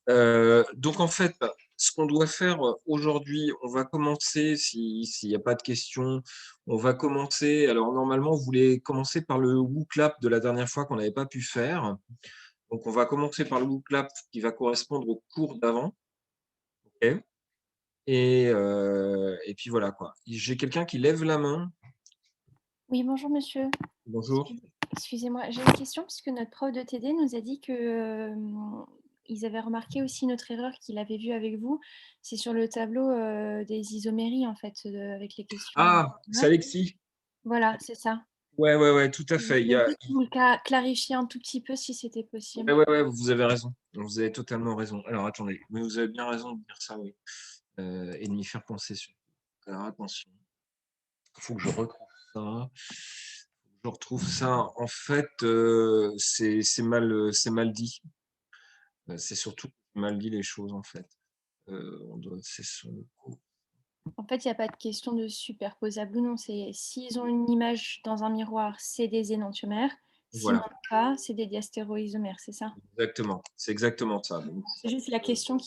Donc en fait, ce qu'on doit faire aujourd'hui, on va commencer, s'il n'y a pas de questions, on va commencer. Alors normalement, vous voulez commencer par le WooClap de la dernière fois qu'on n'avait pas pu faire. Donc on va commencer par le WooClap qui va correspondre au cours d'avant. Ok. Et puis voilà quoi. J'ai quelqu'un qui lève la main. Oui, bonjour monsieur. Bonjour. Excusez-moi, j'ai une question puisque notre prof de TD nous a dit que, ils avaient remarqué aussi notre erreur qu'il avait vue avec vous. C'est sur le tableau, des isoméries en fait, avec les questions. Ah, c'est Ouais, Alexis. voilà, c'est ça. Ouais, ouais, ouais, tout à Je fait. voulais juste vous le clarifier un tout petit peu si c'était Ouais, possible. ouais, ouais, vous avez raison. Vous avez totalement raison. Alors attendez, mais vous avez bien raison de dire ça, oui. Et de m'y faire penser surtout. Alors attention, il faut que je retrouve ça. Je retrouve ça. En fait, c'est mal dit. C'est surtout mal dit les choses, en fait. C'est son coup. En fait, il y a pas de question de superposable ou non, c'est s'ils ont une image dans un miroir, c'est des énantiomères, s'ils n'en Voilà, ont pas, c'est des diastéréoisomères, c'est ça? exactement. C'est exactement ça. Donc, C'est juste la question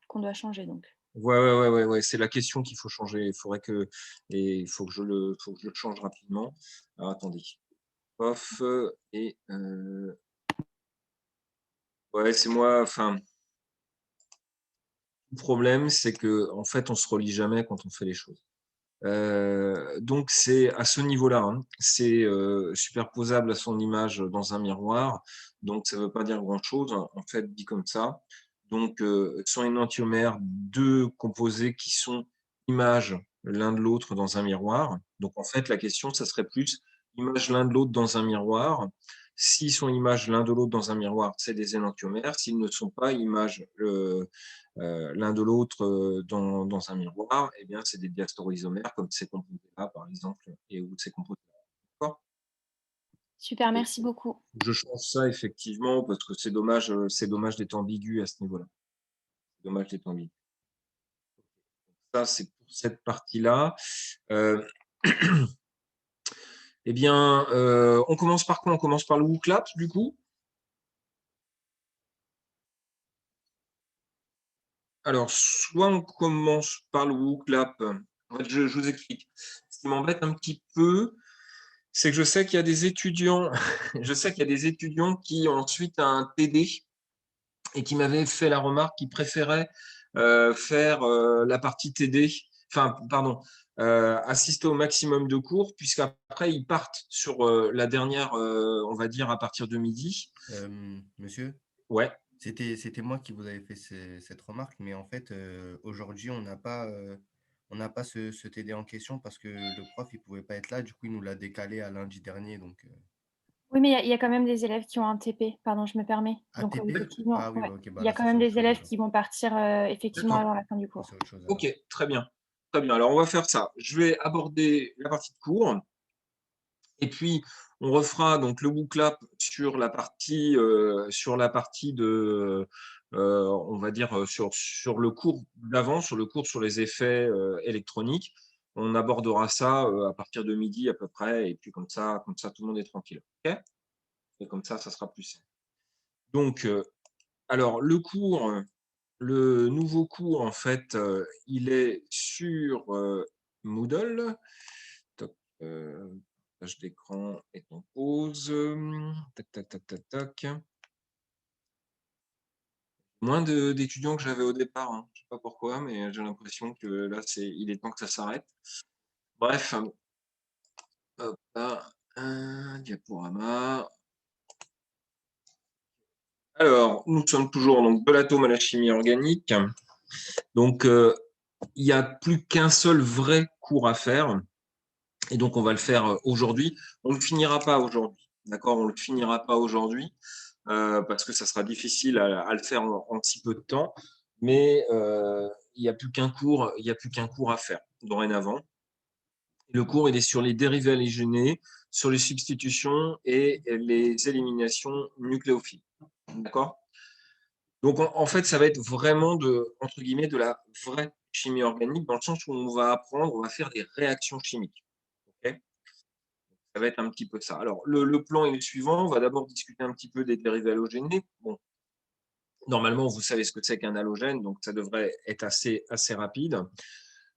qu'on doit changer donc. ouais, ouais, ouais, ouais, ouais, c'est la question qu'il faut changer. Il faut que faut que je le change rapidement. Alors attendez. Off et ouais, c'est moi. Enfin, le problème, c'est que en fait, on se relie jamais quand on fait les choses. Donc c'est à ce niveau-là, hein. C'est, superposable à son image dans un miroir, donc ça ne veut pas dire grand-chose, hein, en fait, dit comme ça. Donc, sont énantiomères 2 composés qui sont images l'un de l'autre dans un miroir. Donc en fait, la question, ça serait plus image l'un de l'autre dans un miroir. S'ils sont images l'un de l'autre dans un miroir, c'est des énantiomères. S'ils ne sont pas images, l'un de l'autre dans un miroir, eh bien, c'est des diasteréoisomères comme ces composés-là, par exemple, et ou ces composés-là. D'accord. Super, Et merci beaucoup. je change ça effectivement parce que c'est dommage d'être ambigu à ce niveau-là. C'est dommage d'être ambigu. Ça, c'est pour cette partie-là. Euh, eh bien, on commence par quoi? On commence par le WooClap, du coup. Alors, soit on commence par le WooClap. En fait, je vous explique. Ce qui m'embête un petit peu, c'est que je sais qu'il y a des étudiants, je sais qu'il y a des étudiants qui ont ensuite un TD et qui m'avaient fait la remarque qu'ils préféraient faire la partie TD, enfin, pardon, assister au maximum de cours, puisqu'après ils partent sur la dernière, on va dire, à partir de midi. Monsieur, Ouais, c'était moi qui vous avais fait cette remarque, mais en fait, aujourd'hui, on n'a pas ce TD en question parce que le prof, il pouvait pas être là. Du coup, il nous l'a décalé à lundi dernier. Donc, Oui, mais il y a quand même des élèves qui ont un TP, pardon, je me permets. Donc ATP? effectivement, Ah oui, ouais, bah, ok, bah il y a là, quand ça, même c'est autre des chose élèves alors. qui vont partir, effectivement d'accord. avant la fin du Ça, cours. c'est autre chose alors. Ok, très bien. Très bien. Alors, on va faire ça. Je vais aborder la partie de cours. Et puis, on refera donc le WooClap sur la partie de, on va dire, sur le cours d'avant, sur le cours sur les effets électroniques. On abordera ça à partir de midi à peu près, et puis comme ça, tout le monde est tranquille. Ok. Et comme ça sera plus simple. Donc, alors, le nouveau cours, en fait, il est sur Moodle. Top, partage d'écran est en pause. Tac, tac, tac, tac, tac. Moins d'étudiants que j'avais au départ, hein. Je sais pas pourquoi, mais j'ai l'impression que là, il est temps que ça s'arrête. Bref, hop là, un diaporama. Alors, nous sommes toujours donc de l'atome à la chimie organique. Donc, il n'y a plus qu'un seul vrai cours à faire. Et donc, on va le faire aujourd'hui. On ne le finira pas aujourd'hui. D'accord? On ne le finira pas aujourd'hui parce que ça sera difficile à le faire en si peu de temps. Mais il n'y a plus qu'un cours, il y a plus qu'un cours à faire dorénavant. Le cours, il est sur les dérivés halogénés, sur les substitutions et les éliminations nucléophiles. D'accord? Donc, en fait, ça va être vraiment entre guillemets, de la vraie chimie organique, dans le sens où on va apprendre, on va faire des réactions chimiques. Ok. Ça va être un petit peu ça. Alors, le plan est le suivant. On va d'abord discuter un petit peu des dérivés halogénés. Bon, Normalement, vous savez ce que c'est qu'un halogène, donc ça devrait être assez rapide.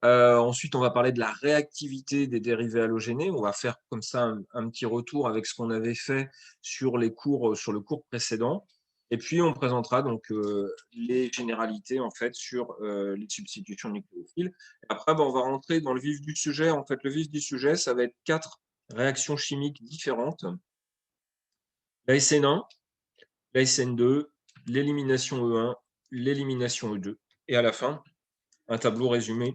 Ensuite, on va parler de la réactivité des dérivés halogénés. On va faire comme ça un petit retour avec ce qu'on avait fait sur les cours, sur le cours précédent. Et puis, on présentera donc les généralités en fait sur les substitutions nucléophiles. Et après, on va rentrer dans le vif du sujet. En fait, le vif du sujet, ça va être 4 réactions chimiques différentes. La SN1, la SN2, l'élimination E1, l'élimination E2. Et à la fin, un tableau résumé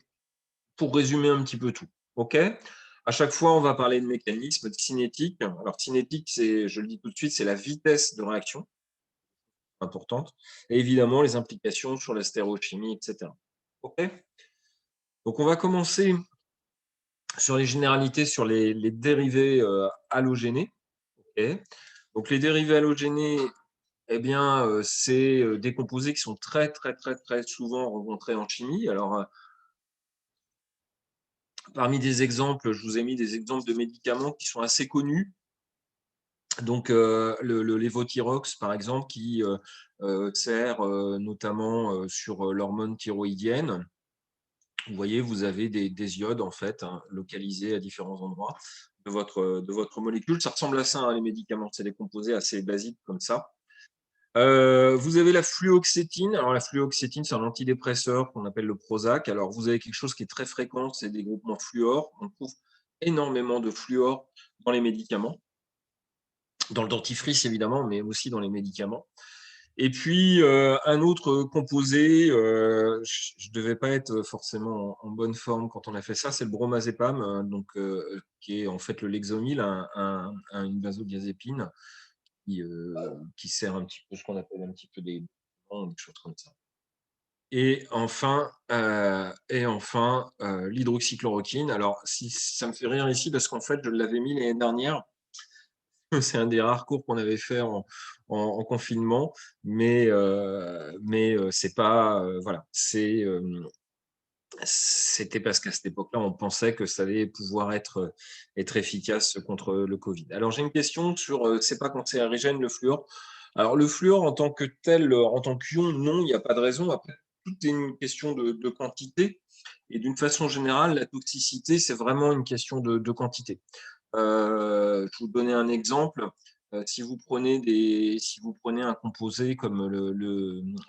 pour résumer un petit peu tout. OK? À chaque fois, on va parler de mécanisme, de cinétique. Alors, cinétique, c'est, je le dis tout de suite, c'est la vitesse de réaction importante. Et évidemment, les implications sur la stéréochimie, etc. OK? Donc, on va commencer sur les généralités, sur les dérivés halogénés. OK? Donc, les dérivés halogénés, eh bien, c'est des composés qui sont très souvent rencontrés en chimie. Alors, parmi des exemples, je vous ai mis des exemples de médicaments qui sont assez connus. Donc, le lévothyrox, par exemple, qui sert notamment sur l'hormone thyroïdienne. Vous voyez, vous avez des iodes, en fait, hein, localisés à différents endroits de votre molécule. Ça ressemble à ça, hein, les médicaments. C'est des composés assez basiques comme ça. Vous avez la fluoxétine. Alors, la fluoxétine, c'est un antidépresseur qu'on appelle le Prozac. Alors, vous avez quelque chose qui est très fréquent, c'est des groupements fluor. On trouve énormément de fluor dans les médicaments, dans le dentifrice évidemment, mais aussi dans les médicaments. Et puis, un autre composé, je ne devais pas être forcément en bonne forme quand on a fait ça, c'est le bromazépam, donc, qui est en fait le Lexomil, une benzodiazépine qui sert un petit peu ce qu'on appelle un petit peu des choses comme ça. Et enfin, l'hydroxychloroquine. Alors, si ça me fait rire ici, parce qu'en fait, je l'avais mis l'année dernière. C'est un des rares cours qu'on avait fait en confinement, mais c'est pas, voilà, c'était parce qu'à cette époque-là, on pensait que ça allait pouvoir être efficace contre le Covid. Alors, j'ai une question sur, c'est pas cancérigène le fluor? Alors, le fluor en tant que tel, en tant qu'ion, non, il n'y a pas de raison. Après, tout est une question de quantité. Et d'une façon générale, la toxicité, c'est vraiment une question de quantité. Je vais vous donner un exemple. Si vous prenez un composé comme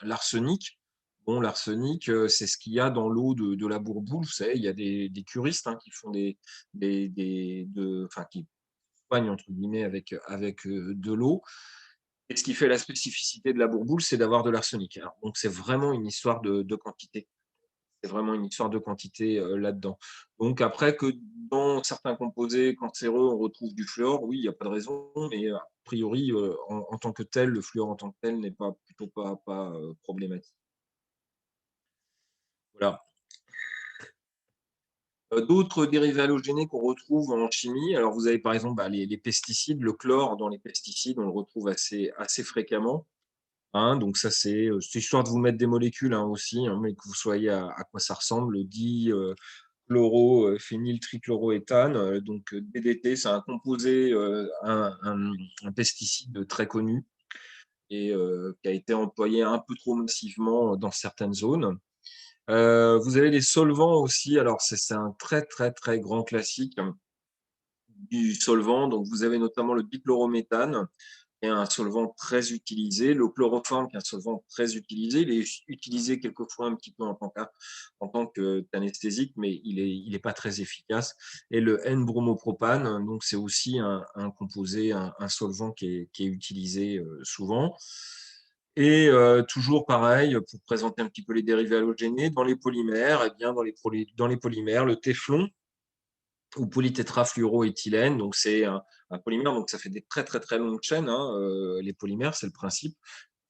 l'arsenic, bon, l'arsenic, c'est ce qu'il y a dans l'eau de la bourboule. Vous savez, il y a des curistes, hein, qui font enfin, qui soignent entre guillemets avec de l'eau. Et ce qui fait la spécificité de la bourboule, c'est d'avoir de l'arsenic. Alors, donc, c'est vraiment une histoire de quantité. C'est vraiment une histoire de quantité là-dedans. Donc après que dans certains composés cancéreux, on retrouve du fluor, oui, il n'y a pas de raison, mais a priori, en tant que tel, le fluor en tant que tel n'est pas plutôt pas problématique. Voilà. D'autres dérivés halogénés qu'on retrouve en chimie, alors vous avez par exemple les pesticides, le chlore dans les pesticides, on le retrouve assez fréquemment. Hein, donc ça, c'est histoire de vous mettre des molécules, hein, aussi, hein, mais que vous soyez à quoi ça ressemble. Le chlorophényltrichloroéthane, donc DDT, c'est un composé, un pesticide très connu et qui a été employé un peu trop massivement dans certaines zones. Vous avez les solvants aussi. Alors, c'est un très grand classique, hein, du solvant. Donc, vous avez notamment le dichlorométhane, qui est un solvant très utilisé. Le chloroforme, qui est un solvant très utilisé. Il est utilisé quelquefois un petit peu en tant qu'anesthésique, mais il est pas très efficace. Et le N-bromopropane, donc c'est aussi un composé, un solvant qui est utilisé souvent. Et toujours pareil, pour présenter un petit peu les dérivés halogénés, dans les polymères, eh bien, dans les polymères, le téflon ou polytétrafluoroéthylène, donc c'est un polymère, donc ça fait des très longues chaînes, hein, les polymères, c'est le principe,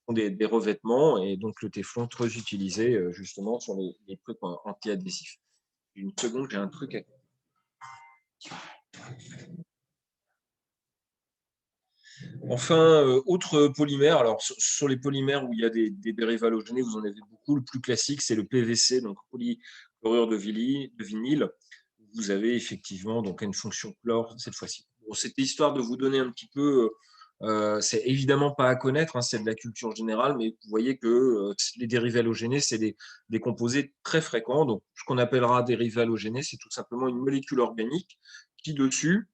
des revêtements, et donc le téflon très utilisé justement sur les trucs anti-adhésifs. Une seconde, j'ai un truc à... Enfin, autre polymère, alors sur les polymères où il y a des dérivés halogénés, vous en avez beaucoup. Le plus classique, c'est le PVC, donc polychlorure de vinyle. Vous avez effectivement donc une fonction chlore cette fois-ci. Bon, c'était histoire de vous donner un petit peu C'est évidemment pas à connaître, hein, c'est de la culture générale, mais vous voyez que les dérivés halogénés, c'est des composés très fréquents. Donc, ce qu'on appellera dérivés halogénés, c'est tout simplement une molécule organique qui, dessus,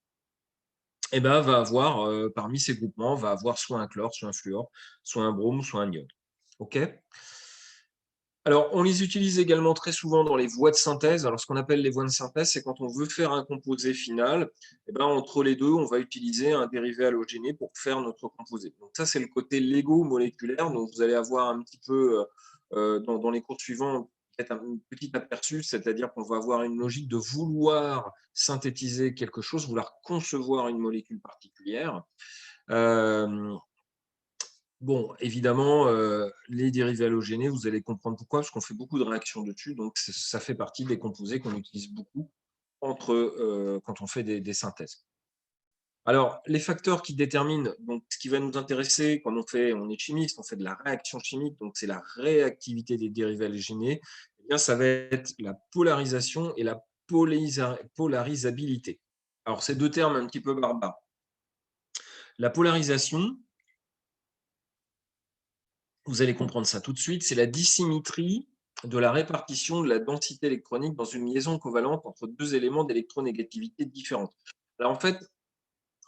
eh ben, va avoir, parmi ces groupements, va avoir soit un chlore, soit un fluor, soit un brome, soit un iode. OK? Alors, on les utilise également très souvent dans les voies de synthèse. Alors, ce qu'on appelle les voies de synthèse, c'est quand on veut faire un composé final, eh ben, entre les deux, on va utiliser un dérivé halogéné pour faire notre composé. Donc, ça, c'est le côté légo-moléculaire. Donc, vous allez avoir un petit peu, dans les cours suivants, peut-être un petit aperçu, c'est-à-dire qu'on va avoir une logique de vouloir synthétiser quelque chose, vouloir concevoir une molécule particulière. Bon, évidemment, les dérivés halogénés, vous allez comprendre pourquoi, parce qu'on fait beaucoup de réactions dessus, donc ça fait partie des composés qu'on utilise beaucoup quand on fait des synthèses. Alors, les facteurs qui déterminent donc, ce qui va nous intéresser quand on est chimiste, on fait de la réaction chimique, donc c'est la réactivité des dérivés halogénés, eh bien, ça va être la polarisation et la polarisabilité. Alors, c'est deux termes un petit peu barbares. La polarisation, vous allez comprendre ça tout de suite, c'est la dissymétrie de la répartition de la densité électronique dans une liaison covalente entre deux éléments d'électronégativité différentes. Alors en fait,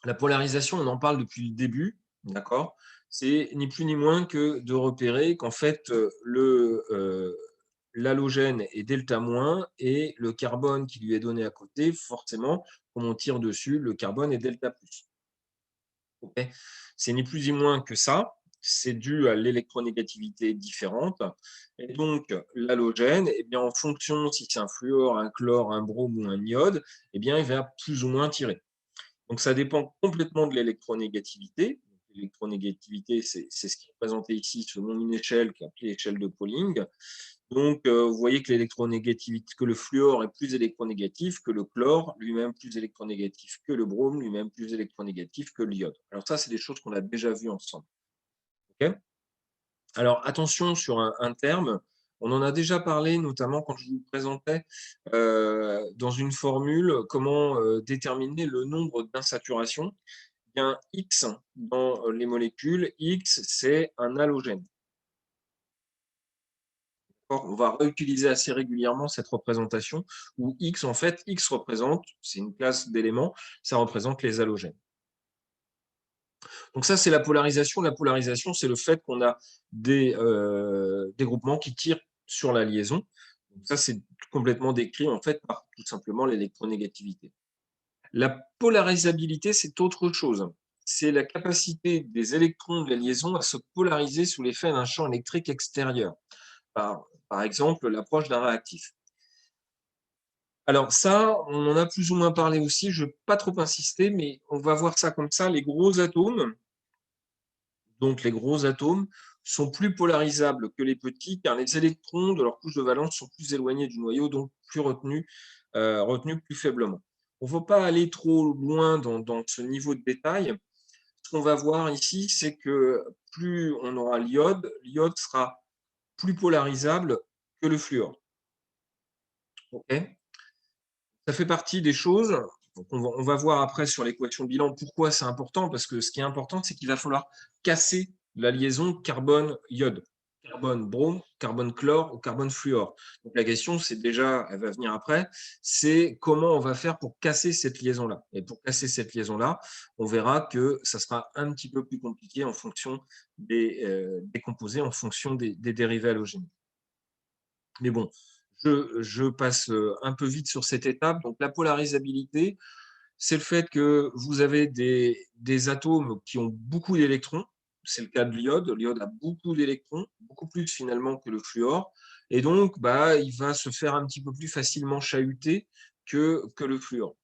la polarisation, on en parle depuis le début, d'accord? C'est ni plus ni moins que de repérer qu'en fait, l'halogène est delta moins et le carbone qui lui est donné à côté, forcément, comme on tire dessus, le carbone est delta plus. Okay, c'est ni plus ni moins que ça. C'est dû à l'électronégativité différente. Et donc, l'halogène, eh bien, en fonction si c'est un fluor, un chlore, un brome ou un iode, eh bien, il va plus ou moins tirer. Donc, ça dépend complètement de l'électronégativité. L'électronégativité, c'est ce qui est présenté ici selon une échelle qui est appelée l'échelle de Pauling. Donc, vous voyez que l'électronégativité, que le fluor est plus électronégatif que le chlore, lui-même plus électronégatif que le brome, lui-même plus électronégatif que l'iode. Alors ça, c'est des choses qu'on a déjà vues ensemble. Okay, alors, attention sur un terme, on en a déjà parlé, notamment quand je vous présentais dans une formule comment déterminer le nombre d'insaturations. Bien, X dans les molécules, X, c'est un halogène. On va réutiliser assez régulièrement cette représentation où X, en fait, X représente, c'est une classe d'éléments, ça représente les halogènes. Donc ça, c'est la polarisation. La polarisation, c'est le fait qu'on a des groupements qui tirent sur la liaison. Donc ça, c'est complètement décrit en fait par tout simplement l'électronégativité. La polarisabilité, c'est autre chose. C'est la capacité des électrons de la liaison à se polariser sous l'effet d'un champ électrique extérieur. Par exemple, l'approche d'un réactif. Alors ça, on en a plus ou moins parlé aussi, je ne vais pas trop insister, mais on va voir ça comme ça. Les gros atomes, donc les gros atomes, sont plus polarisables que les petits, car les électrons de leur couche de valence sont plus éloignés du noyau, donc plus retenus plus faiblement. On ne va pas aller trop loin dans ce niveau de détail. Ce qu'on va voir ici, c'est que plus on aura l'iode, l'iode sera plus polarisable que le fluor. Okay, ça fait partie des choses. Donc on va voir après sur l'équation de bilan pourquoi c'est important, parce que ce qui est important, c'est qu'il va falloir casser la liaison carbone-iode, carbone-brome, carbone-chlore ou carbone-fluor. Donc la question, c'est déjà, elle va venir après, c'est comment on va faire pour casser cette liaison-là. Et pour casser cette liaison-là, on verra que ça sera un petit peu plus compliqué en fonction des composés, en fonction des dérivés halogéniques. Mais bon, je passe un peu vite sur cette étape. Donc, la polarisabilité, c'est le fait que vous avez des atomes qui ont beaucoup d'électrons. C'est le cas de l'iode. L'iode a beaucoup d'électrons, beaucoup plus finalement que le fluor. Et donc, il va se faire un petit peu plus facilement chahuter que le fluor.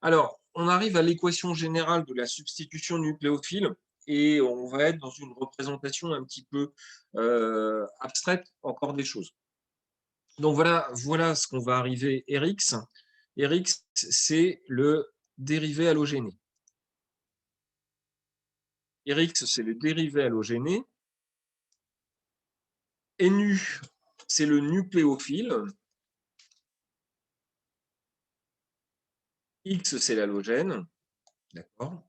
Alors, on arrive à l'équation générale de la substitution nucléophile et on va être dans une représentation un petit peu abstraite encore des choses. Donc voilà ce qu'on va arriver Rx. Rx, c'est le dérivé halogéné. Rx, c'est le dérivé halogéné. Nu, c'est le nucléophile. X, c'est l'halogène. D'accord.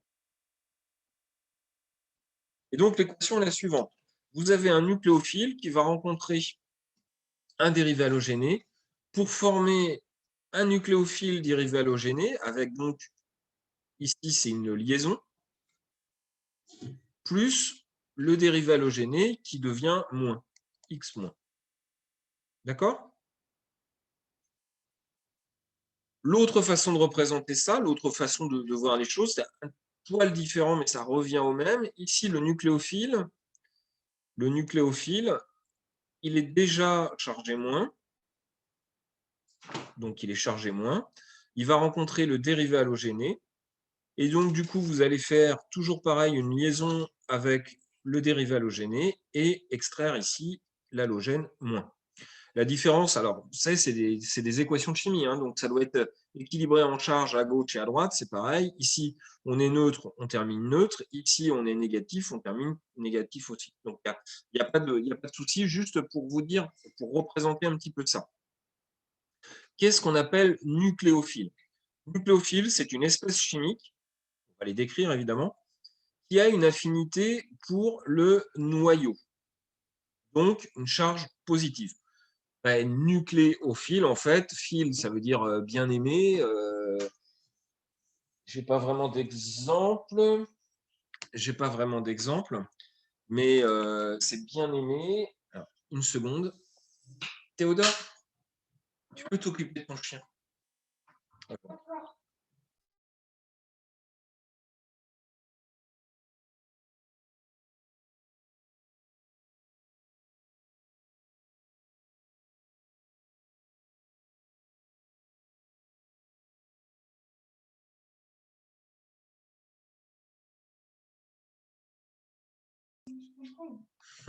Et donc, l'équation est la suivante. Vous avez un nucléophile qui va rencontrer un dérivé halogéné pour former un nucléophile dérivé halogéné avec donc, ici, c'est une liaison, plus le dérivé halogéné qui devient moins, x moins. D'accord? L'autre façon de représenter ça, l'autre façon de voir les choses, c'est un poil différent, mais ça revient au même. Ici, le nucléophile, il est déjà chargé moins, donc il est chargé moins. Il va rencontrer le dérivé halogéné, et donc du coup, vous allez faire toujours pareil, une liaison avec le dérivé halogéné et extraire ici l'halogène moins. La différence, alors, c'est des équations de chimie, hein, donc ça doit être équilibré en charge à gauche et à droite, c'est pareil. Ici, on est neutre, on termine neutre. Ici, on est négatif, on termine négatif aussi. Donc, il n'y a pas de souci, juste pour vous dire, pour représenter un petit peu ça. Qu'est-ce qu'on appelle nucléophile? Nucléophile, c'est une espèce chimique, on va les décrire évidemment, qui a une affinité pour le noyau, donc une charge positive. Nucléophile, en fait, phile, ça veut dire bien aimé. J'ai pas vraiment d'exemple. Mais c'est bien aimé. Alors, une seconde. Théodore, tu peux t'occuper de ton chien.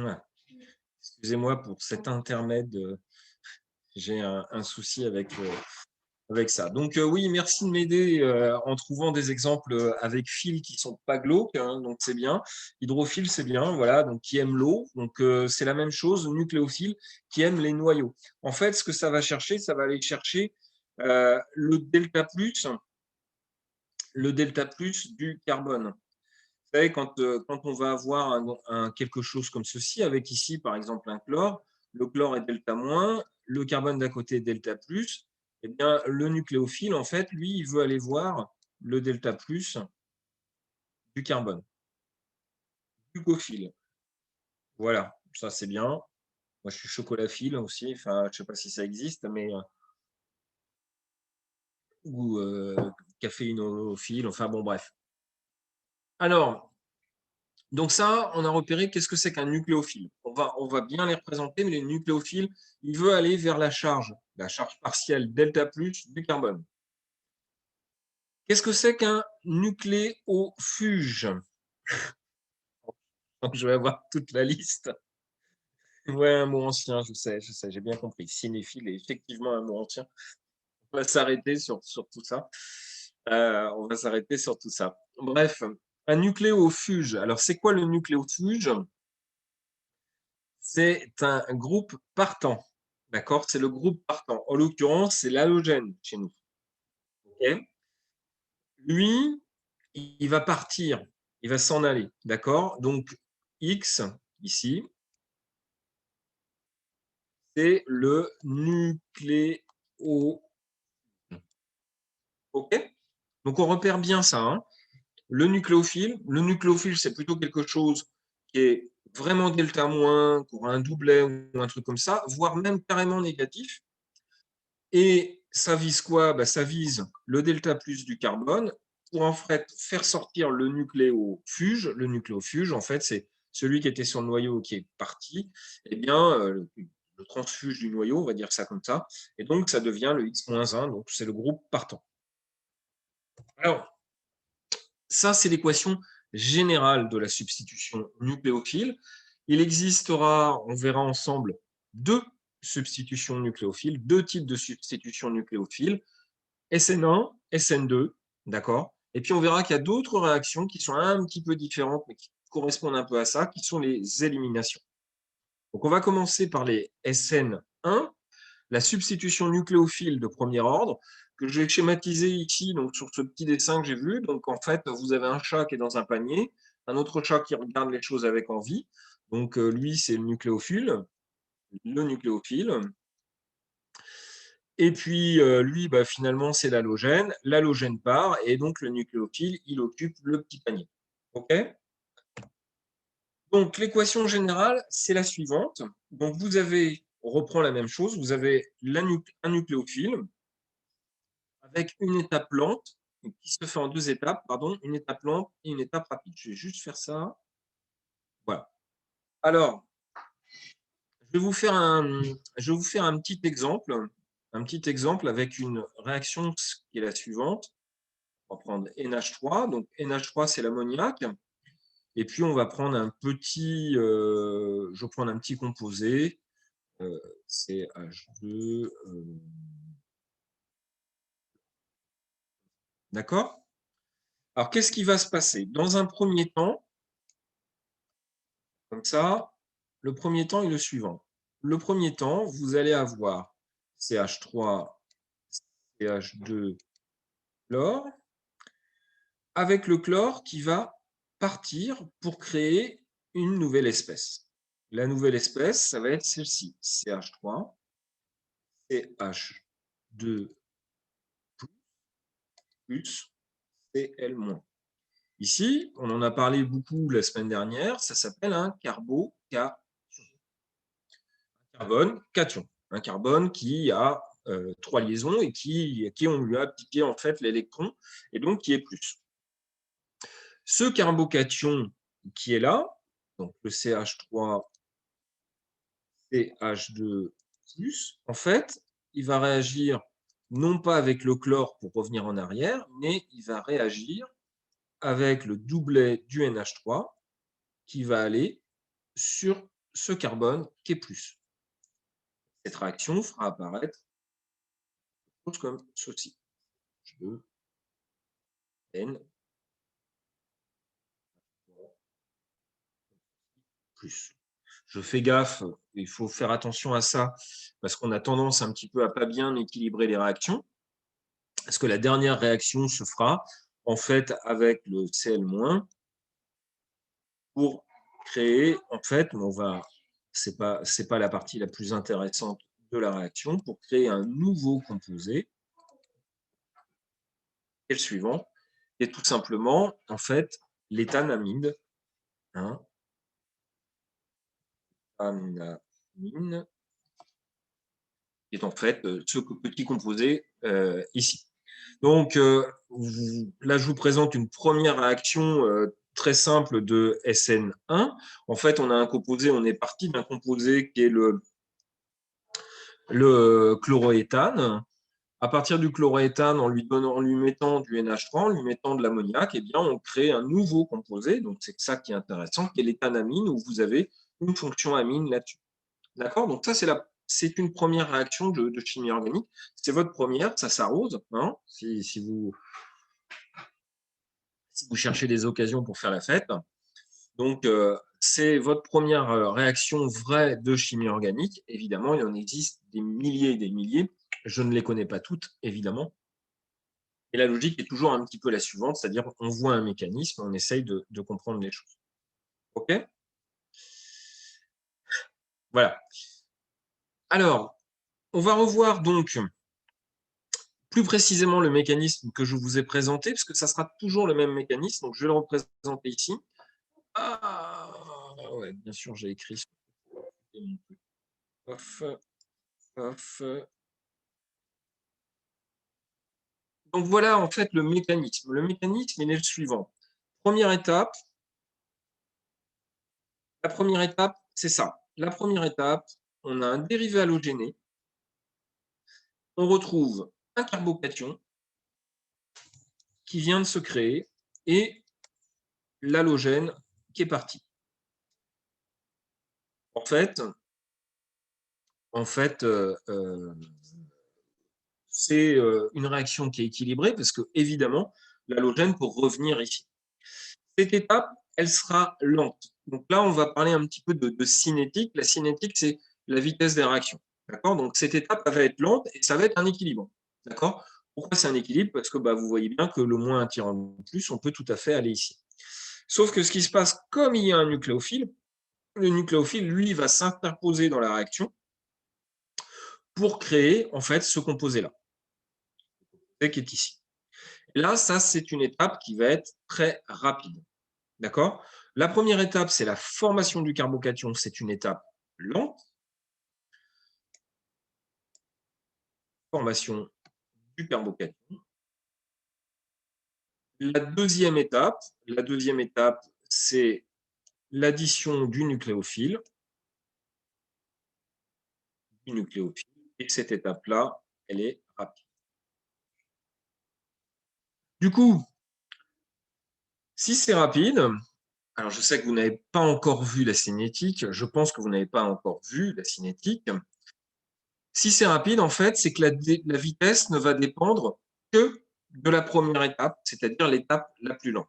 Ouais. Excusez-moi pour cet intermède. J'ai un souci avec ça. Donc oui, merci de m'aider en trouvant des exemples avec fil qui sont pas glauques, hein, donc c'est bien. Hydrophile, c'est bien, voilà, donc qui aime l'eau. Donc c'est la même chose, nucléophile, qui aime les noyaux. En fait, ce que ça va chercher, ça va aller chercher le delta plus du carbone. Vous savez, quand on va avoir quelque chose comme ceci, avec ici, par exemple, un chlore, le chlore est delta moins, le carbone d'à côté est delta plus, eh bien, le nucléophile, en fait, lui, il veut aller voir le delta plus du carbone. Glucophile. Voilà, ça c'est bien. Moi, je suis chocolaphile aussi, enfin, je ne sais pas si ça existe, mais ou caféinophile, enfin bon, bref. Alors, donc ça, on a repéré qu'est-ce que c'est qu'un nucléophile. On va bien les représenter, mais les nucléophiles, il veut aller vers la charge partielle delta plus du carbone. Qu'est-ce que c'est qu'un nucléofuge? Donc, je vais avoir toute la liste. Ouais, un mot ancien, je sais, j'ai bien compris. Cinéphile est effectivement un mot ancien. On va s'arrêter sur tout ça. On va s'arrêter sur tout ça. Bref, un nucléofuge. Alors, c'est quoi le nucléofuge? C'est un groupe partant. D'accord? C'est le groupe partant. En l'occurrence, c'est l'halogène chez nous. Okay? Lui, il va partir, il va s'en aller. D'accord? Donc, X, ici, c'est le nucléo. OK? Donc, on repère bien ça. Hein. Le nucléophile, c'est plutôt quelque chose qui est vraiment delta moins, qui aura un doublet ou un truc comme ça, voire même carrément négatif. Et ça vise quoi? Ça vise le delta plus du carbone pour en fait faire sortir le nucléofuge. Le nucléofuge, en fait, c'est celui qui était sur le noyau qui est parti. Eh bien, le transfuge du noyau, on va dire ça comme ça. Et donc, ça devient le X-1, donc c'est le groupe partant. Alors, ça, c'est l'équation générale de la substitution nucléophile. Il existera, on verra ensemble, deux substitutions nucléophiles, deux types de substitutions nucléophiles, SN1, SN2, d'accord? Et puis on verra qu'il y a d'autres réactions qui sont un petit peu différentes, mais qui correspondent un peu à ça, qui sont les éliminations. Donc on va commencer par les SN1, la substitution nucléophile de premier ordre, que je vais schématiser ici donc, sur ce petit dessin que j'ai vu. Donc en fait, vous avez un chat qui est dans un panier, un autre chat qui regarde les choses avec envie. Donc, lui, c'est le nucléophile. Et puis, lui, bah, finalement, c'est l'halogène. L'halogène part et donc le nucléophile, il occupe le petit panier. OK? Donc, l'équation générale, c'est la suivante. Donc, on reprend la même chose, vous avez un nucléophile avec une étape lente qui se fait en 2 étapes, pardon, une étape lente et une étape rapide. Je vais juste faire ça. Voilà. Alors, je vais vous faire un petit exemple avec une réaction qui est la suivante. On va prendre NH3. Donc, NH3, c'est l'ammoniac. Et puis, on va prendre je vais prendre un petit composé, CH2. D'accord? Alors, qu'est-ce qui va se passer? Dans un premier temps, comme ça, le premier temps est le suivant. Le premier temps, vous allez avoir CH3, CH2, chlore, avec le chlore qui va partir pour créer une nouvelle espèce. La nouvelle espèce, ça va être celle-ci, CH3, CH2+, plus Cl-. Ici, on en a parlé beaucoup la semaine dernière, ça s'appelle un carbocation. Carbone, cation. Un carbone qui a 3 liaisons et qui on lui a appliqué en fait l'électron et donc qui est plus. Ce carbocation qui est là, donc le CH3, CH2+, en fait, il va réagir non pas avec le chlore pour revenir en arrière, mais il va réagir avec le doublet du NH3 qui va aller sur ce carbone qui est plus. Cette réaction fera apparaître quelque chose comme ceci. N plus. Je fais gaffe, il faut faire attention à ça, parce qu'on a tendance un petit peu à pas bien équilibrer les réactions. Parce que la dernière réaction se fera en fait avec le Cl- pour créer, en fait, c'est pas la partie la plus intéressante de la réaction, pour créer un nouveau composé, et le suivant, qui est tout simplement en fait l'éthanamide. Hein, éthanamine, qui est en fait ce petit composé ici. Donc là, je vous présente une première réaction très simple de SN1. En fait, on a un composé, on est parti d'un composé qui est le chloroéthane. À partir du chloroéthane, en lui mettant du NH3, en lui mettant de l'ammoniac, eh bien, on crée un nouveau composé. Donc, c'est ça qui est intéressant, qui est l'éthanamine, où vous avez une fonction amine là-dessus. D'accord? Donc, ça, c'est une première réaction de chimie organique. C'est votre première, ça s'arrose. Hein, si vous cherchez des occasions pour faire la fête. Donc, c'est votre première réaction vraie de chimie organique. Évidemment, il en existe des milliers et des milliers. Je ne les connais pas toutes, évidemment. Et la logique est toujours un petit peu la suivante, c'est-à-dire on voit un mécanisme, on essaye de comprendre les choses. OK? Voilà. Alors, on va revoir donc plus précisément le mécanisme que je vous ai présenté, parce que ça sera toujours le même mécanisme. Donc, je vais le représenter ici. Ah, ouais, bien sûr, j'ai écrit. Off, off. Donc, voilà en fait le mécanisme. Le mécanisme, il est le suivant. Première étape, la première étape, c'est ça. La première étape, on a un dérivé halogéné. On retrouve un carbocation qui vient de se créer et l'halogène qui est parti. En fait c'est une réaction qui est équilibrée parce que, évidemment, l'halogène pour revenir ici. Cette étape, elle sera lente. Donc là, on va parler un petit peu de cinétique. La cinétique, c'est la vitesse des réactions. D'accord? Donc cette étape, elle va être lente et ça va être un équilibre. D'accord? Pourquoi c'est un équilibre? Parce que vous voyez bien que le moins attirant plus, on peut tout à fait aller ici. Sauf que ce qui se passe, comme il y a un nucléophile, le nucléophile, lui, va s'interposer dans la réaction pour créer en fait ce composé-là, qui est ici. Et là, ça, c'est une étape qui va être très rapide. D'accord? La première étape, c'est la formation du carbocation. C'est une étape lente. Formation du carbocation. La deuxième étape, c'est l'addition du nucléophile. Et cette étape-là, elle est rapide. Du coup, si c'est rapide, alors je sais que vous n'avez pas encore vu la cinétique, je pense que vous n'avez pas encore vu la cinétique. Si c'est rapide, en fait, c'est que la vitesse ne va dépendre que de la première étape, c'est-à-dire l'étape la plus lente.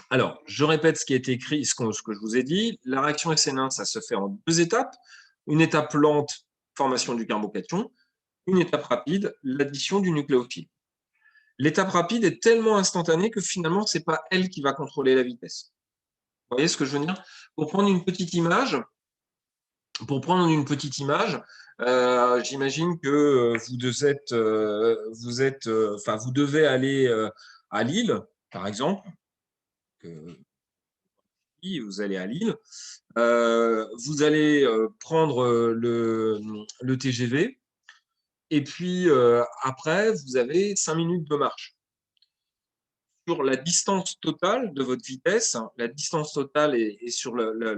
Alors, je répète ce qui est écrit, ce que je vous ai dit. La réaction SN1, ça se fait en 2 étapes. Une étape lente, formation du carbocation. Une étape rapide, l'addition du nucléophile. L'étape rapide est tellement instantanée que finalement, ce n'est pas elle qui va contrôler la vitesse. Vous voyez ce que je veux dire? Pour prendre une petite image, j'imagine que vous devez aller à Lille, par exemple. Vous allez à Lille. Vous allez prendre le TGV. Et puis après, vous avez 5 minutes de marche. Sur la distance totale de votre vitesse, la distance totale est sur la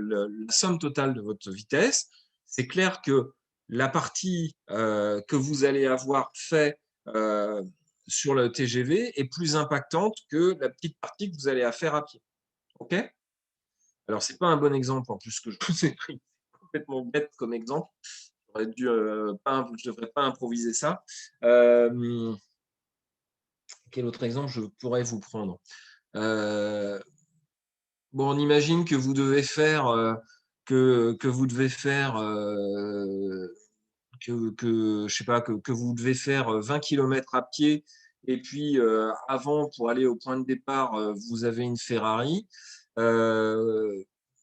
somme totale de votre vitesse. C'est clair que la partie que vous allez avoir fait sur le TGV est plus impactante que la petite partie que vous allez faire à pied. OK? Alors, ce n'est pas un bon exemple en plus que je vous ai pris. C'est complètement bête comme exemple. Je ne devrais pas improviser ça. Quel autre exemple je pourrais vous prendre? Bon, on imagine que vous devez faire que vous devez faire je sais pas que vous devez faire 20 km à pied et puis avant pour aller au point de départ vous avez une Ferrari.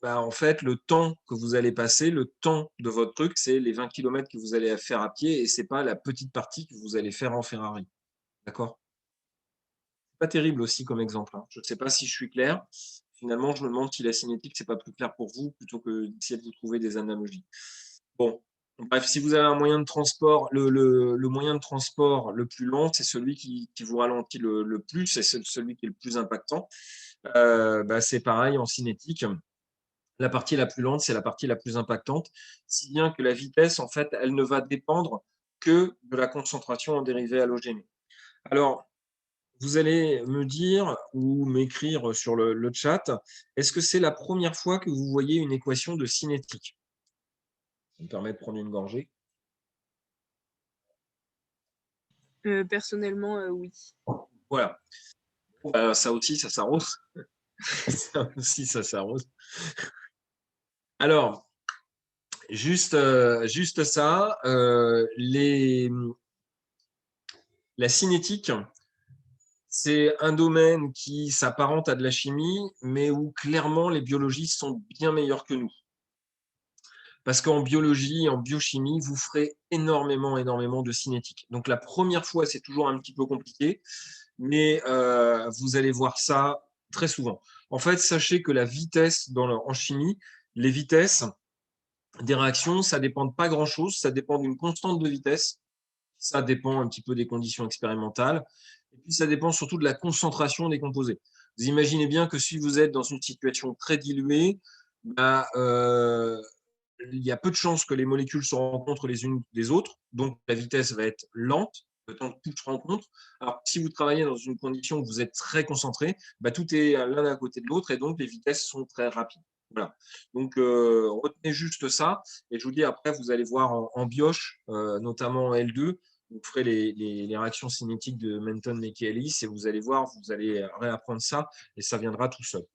En fait, le temps que vous allez passer, le temps de votre truc, c'est les 20 km que vous allez faire à pied et c'est pas la petite partie que vous allez faire en Ferrari. D'accord? Pas terrible aussi comme exemple, hein. Je ne sais pas si je suis clair. Finalement, je me demande si la cinétique, c'est pas plus clair pour vous plutôt que d'essayer de vous trouver des analogies. Bon, bref, si vous avez un moyen de transport, le moyen de transport le plus lent, c'est celui qui vous ralentit le plus, c'est celui qui est le plus impactant. C'est pareil en cinétique. La partie la plus lente, c'est la partie la plus impactante, si bien que la vitesse, en fait, elle ne va dépendre que de la concentration en dérivés halogénés. Alors, vous allez me dire ou m'écrire sur le chat, est-ce que c'est la première fois que vous voyez une équation de cinétique? Ça me permet de prendre une gorgée. Personnellement, oui. Voilà. Ça aussi, ça s'arrose. Ça aussi, ça s'arrose. Alors, juste ça, la cinétique, c'est un domaine qui s'apparente à de la chimie, mais où clairement les biologistes sont bien meilleurs que nous. Parce qu'en biologie, en biochimie, vous ferez énormément de cinétique. Donc la première fois, c'est toujours un petit peu compliqué, mais vous allez voir ça très souvent. En fait, sachez que la vitesse en chimie, les vitesses des réactions, ça ne dépend de pas grand-chose, ça dépend d'une constante de vitesse, ça dépend un petit peu des conditions expérimentales, et puis ça dépend surtout de la concentration des composés. Vous imaginez bien que si vous êtes dans une situation très diluée, il y a peu de chances que les molécules se rencontrent les unes des autres, donc la vitesse va être lente, le temps que tout se rencontre. Alors, si vous travaillez dans une condition où vous êtes très concentré, tout est l'un à côté de l'autre et donc les vitesses sont très rapides. Voilà. Donc, retenez juste ça. Et je vous dis, après, vous allez voir en bioche, notamment en L2, vous ferez les réactions cinétiques de Menton-Michaelis et vous allez voir, vous allez réapprendre ça et ça viendra tout seul.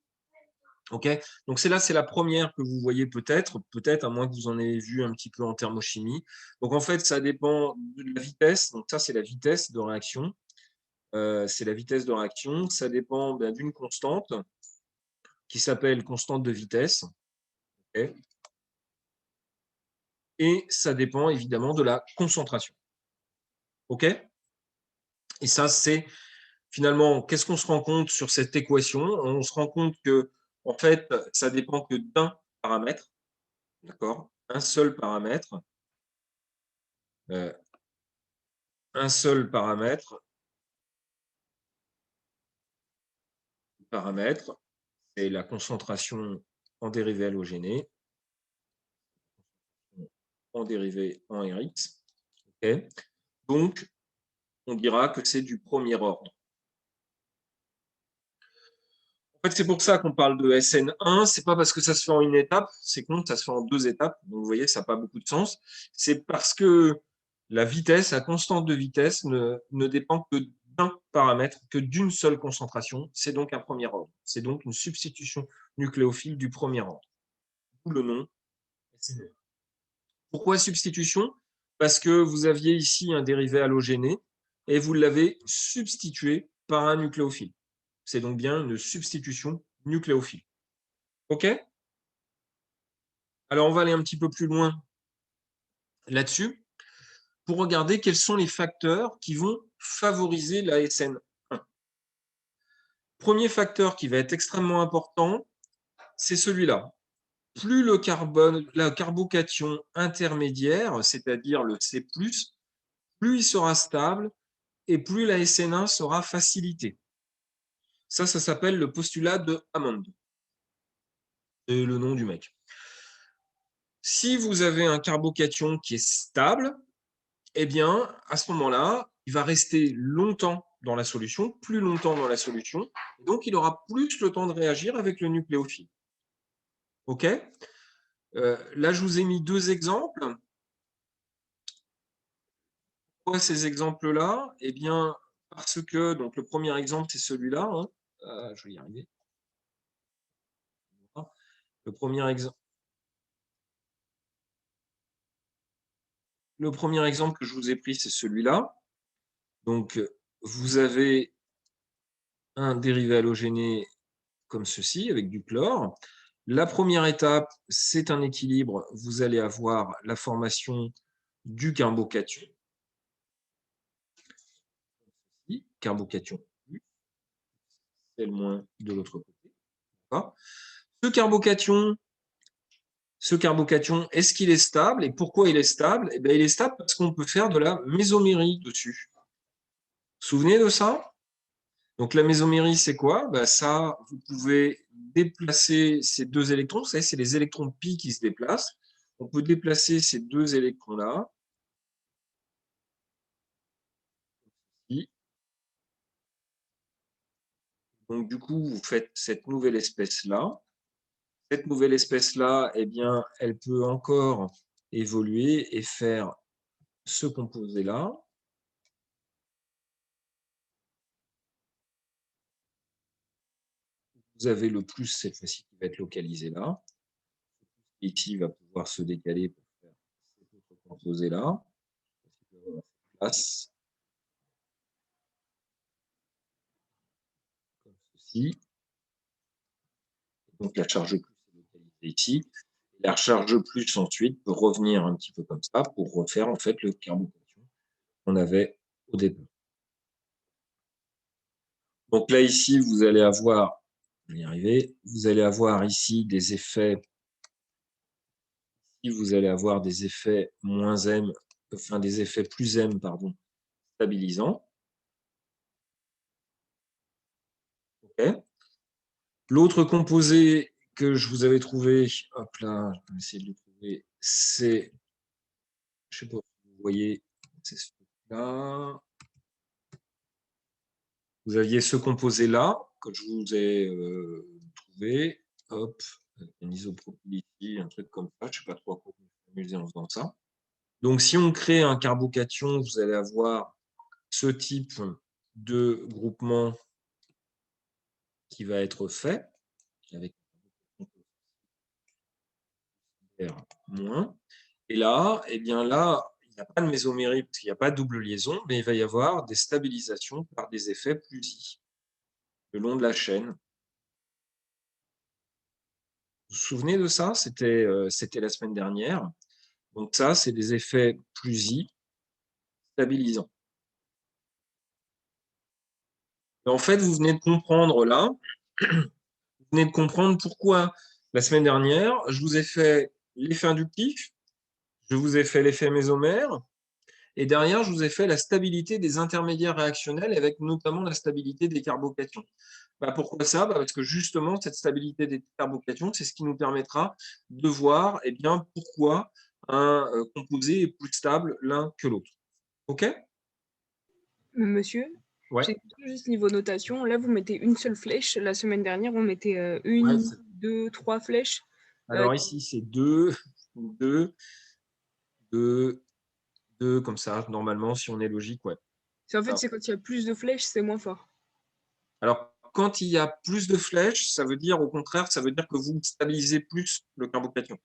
OK? Donc, c'est la première que vous voyez peut-être, à moins que vous en ayez vu un petit peu en thermochimie. Donc, en fait, ça dépend de la vitesse. Donc, ça, c'est la vitesse de réaction. Ça dépend d'une constante. qui s'appelle constante de vitesse. Okay. Et ça dépend évidemment de la concentration. OK? Et ça, c'est finalement, qu'est-ce qu'on se rend compte sur cette équation? On se rend compte que, en fait, ça dépend que d'un paramètre, d'accord? Un seul paramètre. Un seul paramètre. C'est la concentration en dérivée halogénée, en dérivée en Rx. Okay. Donc, on dira que c'est du premier ordre. En fait, c'est pour ça qu'on parle de SN1. C'est pas parce que ça se fait en une étape, c'est que non, ça se fait en deux étapes. Donc, vous voyez, ça n'a pas beaucoup de sens. C'est parce que la vitesse, la constante de vitesse ne dépend que d'un paramètre, que d'une seule concentration. C'est donc un premier ordre. C'est donc une substitution nucléophile du premier ordre. D'où le nom SN1. Pourquoi substitution? Parce que vous aviez ici un dérivé halogéné et vous l'avez substitué par un nucléophile. C'est donc bien une substitution nucléophile. OK? Alors, on va aller un petit peu plus loin là-dessus pour regarder quels sont les facteurs qui vont favoriser la SN1. Premier facteur qui va être extrêmement important, c'est celui-là. Plus la carbocation intermédiaire, c'est-à-dire le C+, plus il sera stable et plus la SN1 sera facilitée. Ça s'appelle le postulat de Hammond. C'est le nom du mec. Si vous avez un carbocation qui est stable, eh bien, à ce moment-là, il va rester longtemps dans la solution, plus longtemps dans la solution, donc il aura plus le temps de réagir avec le nucléophile. OK? Là, je vous ai mis deux exemples. Pourquoi ces exemples-là? Eh bien, parce que, donc le premier exemple, c'est celui-là. Hein. Je vais y arriver. Le premier exemple. Le premier exemple que je vous ai pris, c'est celui-là. Donc, vous avez un dérivé halogéné comme ceci, avec du chlore. La première étape, c'est un équilibre. Vous allez avoir la formation du carbocation. Carbocation plus, celle moins de l'autre côté. Ce carbocation, est-ce qu'il est stable? Et pourquoi il est stable? Eh bien, il est stable parce qu'on peut faire de la mésomérie dessus. Vous vous souvenez de ça? Donc la mésomérie, c'est quoi? Ça, vous pouvez déplacer ces deux électrons. Vous savez, c'est les électrons pi qui se déplacent. On peut déplacer ces deux électrons-là. Donc du coup, vous faites cette nouvelle espèce-là. Cette nouvelle espèce-là, eh bien, elle peut encore évoluer et faire ce composé-là. Vous avez le plus cette fois-ci qui va être localisé là. Et qui va pouvoir se décaler pour faire cet autre composé-là. Place. Comme ceci. Donc la charge plus est localisée ici. La charge plus ensuite peut revenir un petit peu comme ça pour refaire en fait le carbocation qu'on avait au départ. Donc là ici vous allez avoir, je vais y arriver, vous allez avoir ici des effets. Ici vous allez avoir des effets moins M, enfin des effets plus M pardon, stabilisants. Okay. L'autre composé que je vous avais trouvé, hop là, je vais essayer de le trouver, c'est, je ne sais pas si vous voyez, c'est celui-là. Vous aviez ce composé-là, que je vous ai trouvé, hop, un isopropyl ici, un truc comme ça, je ne sais pas trop à quoi vous amuser en faisant ça. Donc, si on crée un carbocation, vous allez avoir ce type de groupement qui va être fait, avec moins. Et là, eh bien là, il n'y a pas de mésomérie parce qu'il n'y a pas de double liaison, mais il va y avoir des stabilisations par des effets plus I le long de la chaîne. Vous vous souvenez de ça? C'était la semaine dernière. Donc ça, c'est des effets PLUSY stabilisants. Et en fait, vous venez de comprendre là, vous venez de comprendre pourquoi la semaine dernière, je vous ai fait l'effet inductif, je vous ai fait l'effet mésomère, et derrière, je vous ai fait la stabilité des intermédiaires réactionnels, avec notamment la stabilité des carbocations. Pourquoi ça? Parce que justement, cette stabilité des carbocations, c'est ce qui nous permettra de voir pourquoi un composé est plus stable l'un que l'autre. OK? Monsieur, Ouais. j'ai juste niveau notation. Là, vous mettez une seule flèche. La semaine dernière, on mettait une, 2, 3 flèches. Alors ici, c'est 2, 2, 2, 2, comme ça, normalement, si on est logique, ouais. En fait, c'est quand il y a plus de flèches, c'est moins fort. Alors, quand il y a plus de flèches, ça veut dire, au contraire, ça veut dire que vous stabilisez plus le carbocation.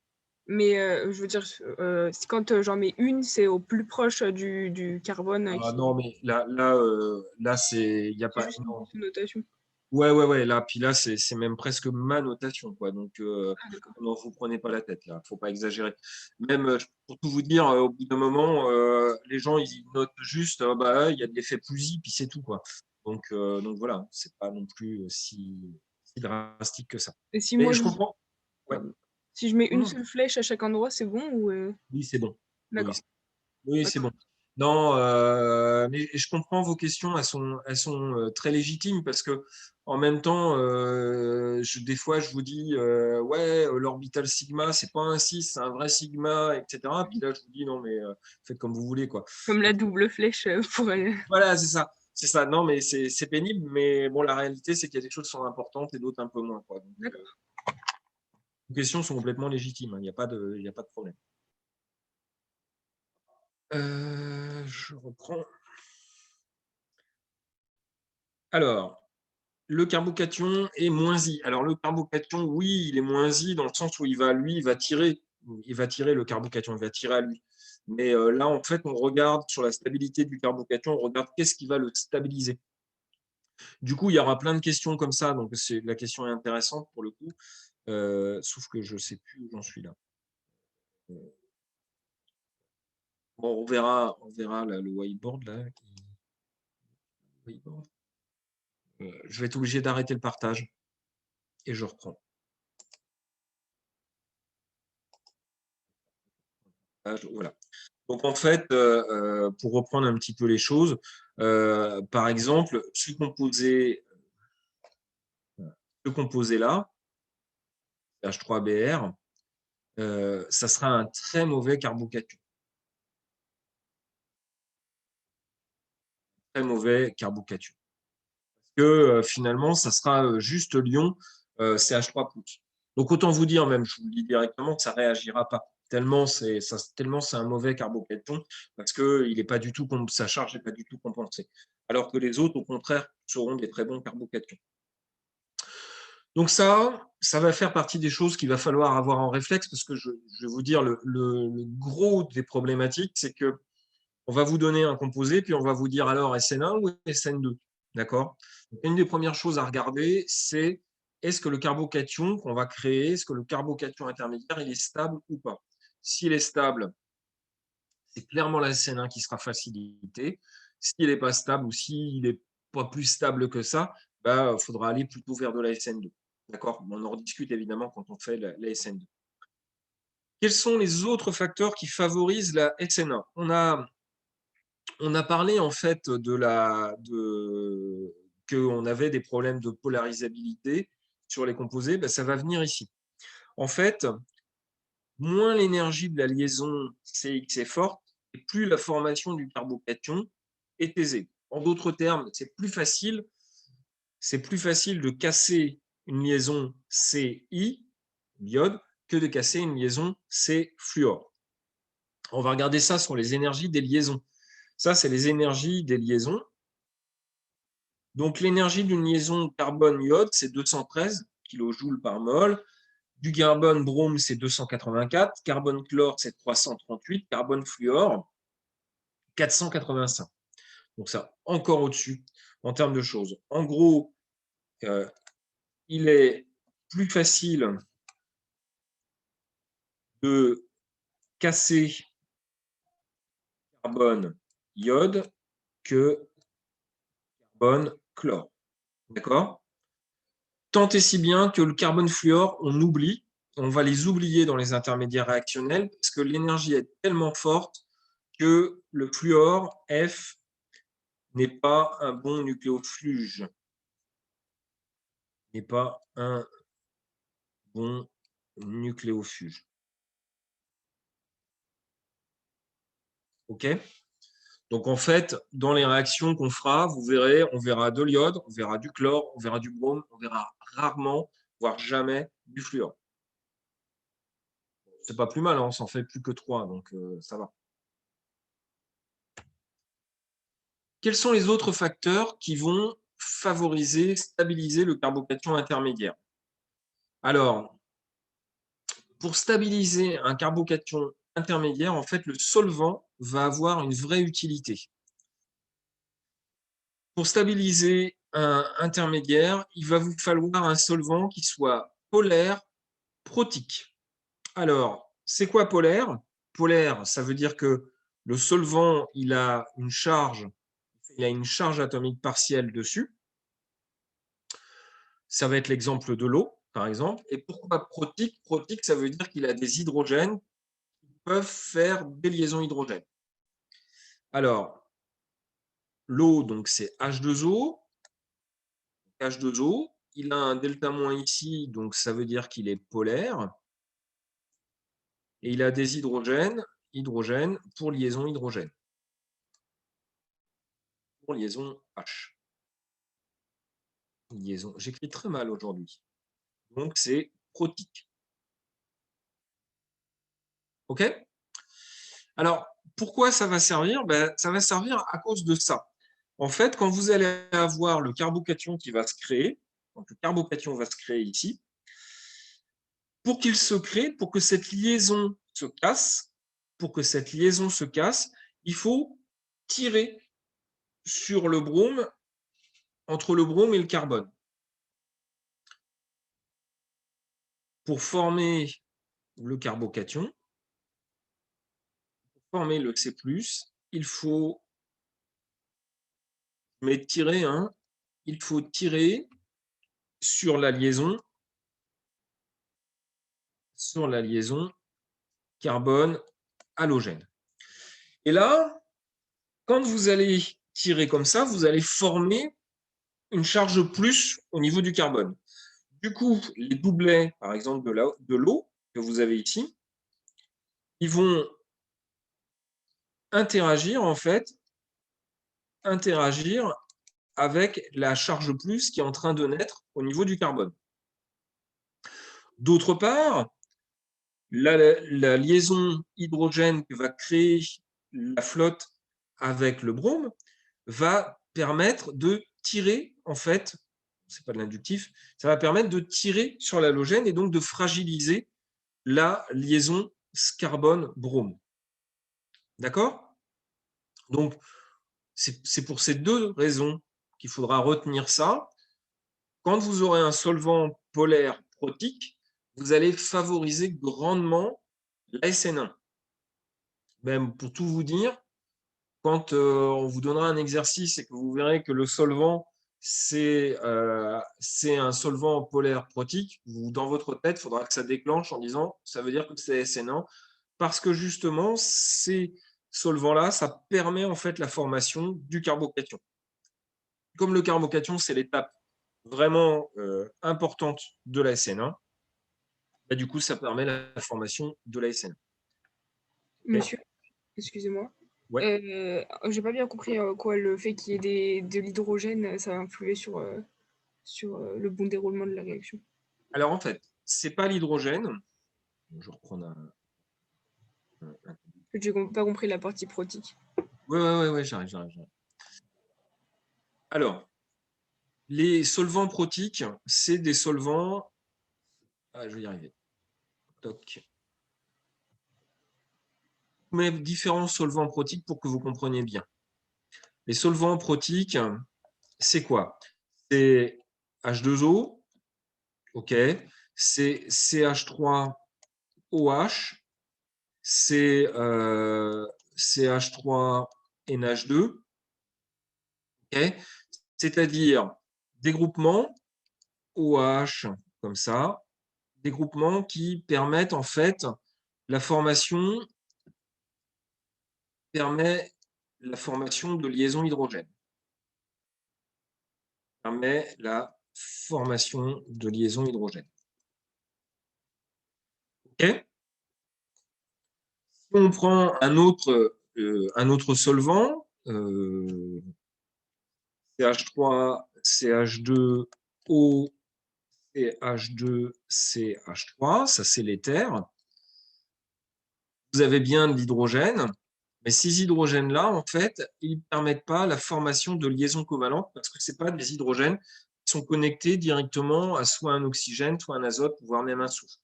Mais je veux dire, quand j'en mets une, c'est au plus proche du carbone. Non, mais là c'est, il n'y a pas. Juste une notation. Ouais. Là, puis là, c'est même presque ma notation, quoi. Donc, non, vous prenez pas la tête là. Faut pas exagérer. Même pour tout vous dire, au bout d'un moment, les gens ils notent juste, il y a de l'effet PLUSY, puis c'est tout, quoi. Donc voilà, c'est pas non plus si drastique que ça. Et si Mais moi, je comprends. Ouais. si je mets une Non. seule flèche à chaque endroit, c'est bon ou Oui, c'est bon. D'accord. Oui, c'est bon. Non, mais je comprends vos questions, elles sont très légitimes parce que en même temps, des fois, je vous dis, ouais, l'orbital sigma, c'est pas un 6, c'est un vrai sigma, etc. Puis là, je vous dis, non, mais faites comme vous voulez, quoi. Comme la double flèche pour aller. Voilà, c'est ça. C'est ça. Non, mais c'est pénible, mais bon, la réalité, c'est qu'il y a des choses qui sont importantes et d'autres un peu moins, quoi. Donc, D'accord. vos questions sont complètement légitimes, hein, il n'y a pas de problème. Je reprends. Alors, le carbocation est moins I. Alors, le carbocation, oui, il est moins I dans le sens où il va tirer le carbocation, il va tirer à lui. Mais là, en fait, on regarde sur la stabilité du carbocation, on regarde qu'est-ce qui va le stabiliser. Du coup, il y aura plein de questions comme ça, donc la question est intéressante pour le coup, sauf que je ne sais plus où j'en suis là. Bon, on verra là, le whiteboard là. Je vais être obligé d'arrêter le partage et je reprends. Voilà. Donc en fait, pour reprendre un petit peu les choses, par exemple, ce composé-là, H3Br, ça sera un très mauvais carbocation. Très mauvais carbocation. Parce que finalement, ça sera juste l'ion CH3+. Donc autant vous dire, même, je vous le dis directement, que ça ne réagira pas. Tellement c'est un mauvais carbocation, parce que sa charge n'est pas du tout compensée. Alors que les autres, au contraire, seront des très bons carbocations. Donc ça va faire partie des choses qu'il va falloir avoir en réflexe, parce que je vais vous dire, le gros des problématiques, c'est que on va vous donner un composé, puis on va vous dire alors SN1 ou SN2. D'accord? Une des premières choses à regarder, c'est est-ce que le carbocation qu'on va créer, est-ce que le carbocation intermédiaire, il est stable ou pas? S'il est stable, c'est clairement la SN1 qui sera facilitée. S'il n'est pas stable ou s'il n'est pas plus stable que ça, il faudra aller plutôt vers de la SN2. D'accord? On en rediscute évidemment quand on fait la SN2. Quels sont les autres facteurs qui favorisent la SN1? On a parlé en fait qu'on avait des problèmes de polarisabilité sur les composés. Ça va venir ici. En fait, moins l'énergie de la liaison CX est forte, et plus la formation du carbocation est aisée. En d'autres termes, c'est plus facile de casser une liaison CI, iode, que de casser une liaison C-fluor. On va regarder ça sur les énergies des liaisons. Ça, c'est les énergies des liaisons. Donc, l'énergie d'une liaison carbone-iode, c'est 213 kJ par mol. Du carbone-brome, c'est 284. Carbone-chlore, c'est 338. Carbone-fluor, 485. Donc, ça, encore au-dessus en termes de choses. En gros, il est plus facile de casser carbone iode que carbone chlore. D'accord? Tant et si bien que le carbone fluor, on va les oublier dans les intermédiaires réactionnels parce que l'énergie est tellement forte que le fluor F n'est pas un bon nucléofuge. N'est pas un bon nucléofuge. OK? Donc, en fait, dans les réactions qu'on fera, vous verrez, on verra de l'iode, on verra du chlore, on verra du brome, on verra rarement, voire jamais, du fluor. C'est pas plus mal, hein, on s'en fait plus que 3, donc ça va. Quels sont les autres facteurs qui vont favoriser, stabiliser le carbocation intermédiaire? Alors, pour stabiliser un carbocation intermédiaire, en fait, le solvant va avoir une vraie utilité. Pour stabiliser un intermédiaire, il va vous falloir un solvant qui soit polaire, protique. Alors, c'est quoi polaire? Polaire, ça veut dire que le solvant, il a une charge atomique partielle dessus. Ça va être l'exemple de l'eau, par exemple. Et pourquoi protique? Protique, ça veut dire qu'il a des hydrogènes qui peuvent faire des liaisons hydrogènes. Alors, l'eau, donc c'est H2O. H2O, il a un delta- ici, donc ça veut dire qu'il est polaire. Et il a des hydrogènes pour liaison hydrogène. Pour liaison H. Liaison. J'écris très mal aujourd'hui. Donc c'est protique. OK? Alors, pourquoi ça va servir? Ça va servir à cause de ça. En fait, quand vous allez avoir le carbocation qui va se créer, donc le carbocation va se créer ici, pour qu'il se crée, pour que cette liaison se casse, il faut tirer sur le brome, entre le brome et le carbone. Pour former le carbocation, pour former le C+, il faut tirer sur la liaison carbone-halogène. Et là, quand vous allez tirer comme ça, vous allez former une charge plus au niveau du carbone. Du coup, les doublets, par exemple, de l'eau que vous avez ici, ils vont interagir avec la charge plus qui est en train de naître au niveau du carbone. D'autre part, la liaison hydrogène que va créer la flotte avec le brome va permettre de tirer, en fait, c'est pas de l'inductif, ça va permettre de tirer sur l'halogène et donc de fragiliser la liaison carbone-brome. D'accord? Donc, c'est pour ces deux raisons qu'il faudra retenir ça. Quand vous aurez un solvant polaire protique, vous allez favoriser grandement la SN1. Même pour tout vous dire, quand on vous donnera un exercice et que vous verrez que le solvant, c'est un solvant polaire protique, dans votre tête, il faudra que ça déclenche en disant ça veut dire que c'est SN1, parce que justement, ces solvants-là, ça permet en fait la formation du carbocation. Comme le carbocation, c'est l'étape vraiment importante de la SN1, du coup, ça permet la formation de la SN1. Monsieur, excusez-moi. Ouais. J'ai pas bien compris quoi le fait qu'il y ait de l'hydrogène, ça va influer sur le bon déroulement de la réaction. Alors en fait, c'est pas l'hydrogène. Je reprends J'ai pas compris la partie protique. Ouais, j'arrive. Alors, les solvants protiques, c'est des solvants. Ah, je vais y arriver. Toc. Je mets différents solvants protiques pour que vous compreniez bien. Les solvants protiques, c'est quoi? C'est H2O, ok. C'est CH3OH c'est CH3 NH2, okay, c'est-à-dire des groupements OH comme ça, des groupements qui permettent en fait la formation, de liaisons hydrogènes. Permet la formation de liaisons hydrogènes. Okay. Si on prend un autre solvant, CH3, CH2O, CH2, CH3, ça c'est l'éther. Vous avez bien de l'hydrogène, mais ces hydrogènes-là, en fait, ils ne permettent pas la formation de liaisons covalentes parce que ce pas des hydrogènes qui sont connectés directement à soit un oxygène, soit un azote, voire même un soufre.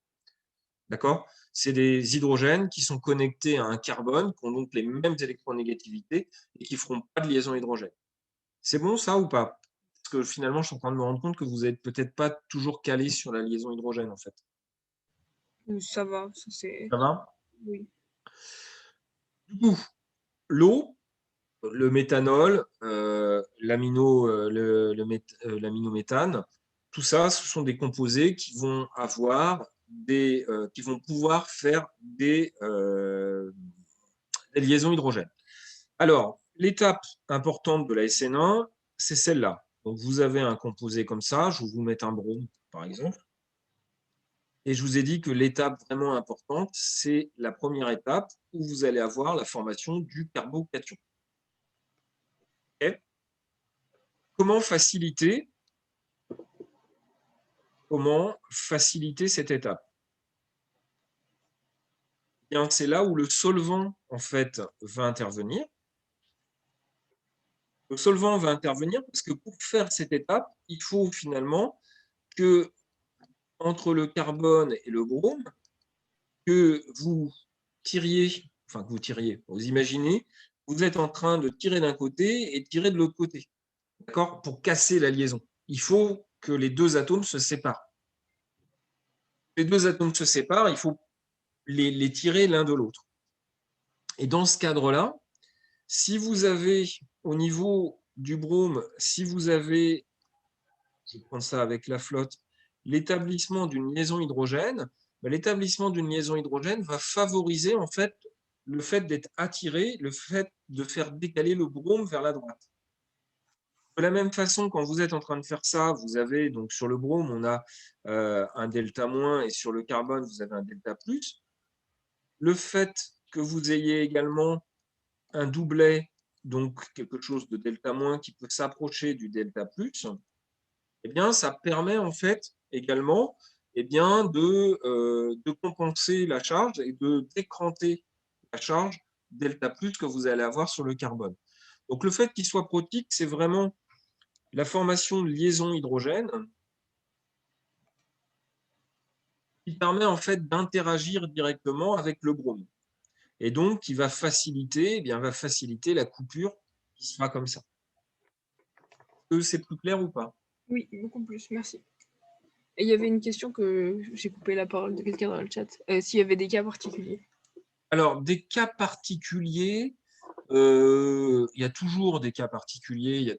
D'accord? C'est des hydrogènes qui sont connectés à un carbone, qui ont donc les mêmes électronégativités et qui ne feront pas de liaison hydrogène. C'est bon ça ou pas? Parce que finalement, je suis en train de me rendre compte que vous n'êtes peut-être pas toujours calé sur la liaison hydrogène en fait. Ça va, ça c'est. Ça va? Oui. Du coup, l'eau, le méthanol, l'aminométhane, tout ça, ce sont des composés qui vont qui vont pouvoir faire des liaisons hydrogènes. Alors, l'étape importante de la SN1, c'est celle-là. Donc, vous avez un composé comme ça, je vais vous mettre un brome, par exemple. Et je vous ai dit que l'étape vraiment importante, c'est la première étape où vous allez avoir la formation du carbocation. Okay. Comment faciliter cette étape? Bien, c'est là où le solvant en fait va intervenir. Le solvant va intervenir parce que pour faire cette étape, il faut finalement que entre le carbone et le brome, que vous tiriez, vous imaginez, vous êtes en train de tirer d'un côté et de tirer de l'autre côté, d'accord, pour casser la liaison. Il faut que les deux atomes se séparent. Les deux atomes se séparent, il faut les tirer l'un de l'autre. Et dans ce cadre-là, si vous avez au niveau du brome, si vous avez, je prends ça avec la flotte, l'établissement d'une liaison hydrogène, l'établissement d'une liaison hydrogène va favoriser en fait le fait d'être attiré, le fait de faire décaler le brome vers la droite. De la même façon, quand vous êtes en train de faire ça, vous avez donc sur le brome, on a un delta moins et sur le carbone, vous avez un delta plus. Le fait que vous ayez également un doublet, donc quelque chose de delta moins qui peut s'approcher du delta plus, eh bien, ça permet en fait également de compenser la charge et de décranter la charge delta plus que vous allez avoir sur le carbone. Donc, le fait qu'il soit protique, c'est vraiment la formation de liaison hydrogène qui permet en fait d'interagir directement avec le brome. Et donc, qui va faciliter, la coupure qui sera comme ça. C'est plus clair ou pas? Oui, beaucoup plus, merci. Et il y avait une question que j'ai coupé la parole de quelqu'un dans le chat. S'il y avait des cas particuliers. Alors, des cas particuliers, il y a toujours des cas particuliers,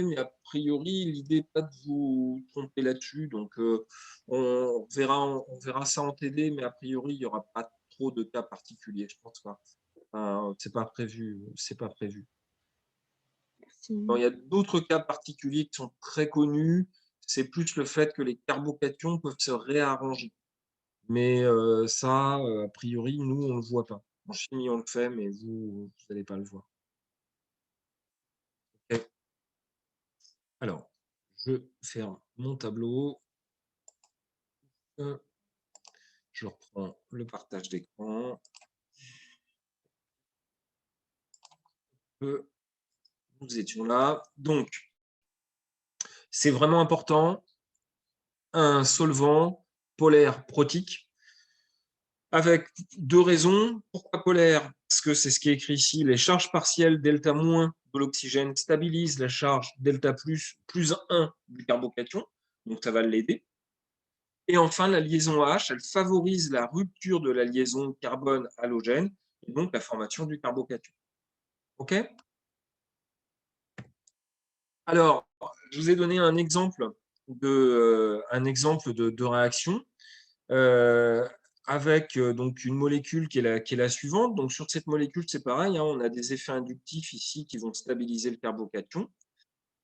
mais a priori, l'idée n'est pas de vous tromper là-dessus. Donc, on verra ça en TD, mais a priori, il n'y aura pas trop de cas particuliers, je pense pas. C'est pas prévu. Merci. Bon, il y a d'autres cas particuliers qui sont très connus. C'est plus le fait que les carbocations peuvent se réarranger. Mais ça, a priori, nous, on ne le voit pas. En chimie, on le fait, mais vous n'allez pas le voir. Okay. Alors, je ferme mon tableau. Je reprends le partage d'écran. Nous étions là. Donc, c'est vraiment important. Un solvant polaire protique. Avec deux raisons. Pourquoi polaire? Parce que c'est ce qui est écrit ici. Les charges partielles delta- de l'oxygène stabilisent la charge delta plus 1 du carbocation. Donc, ça va l'aider. Et enfin, la liaison H, elle favorise la rupture de la liaison carbone-halogène et donc la formation du carbocation. OK? Alors, je vous ai donné un exemple de réaction avec donc une molécule qui est la suivante. Donc, sur cette molécule, c'est pareil, hein, on a des effets inductifs ici qui vont stabiliser le carbocation.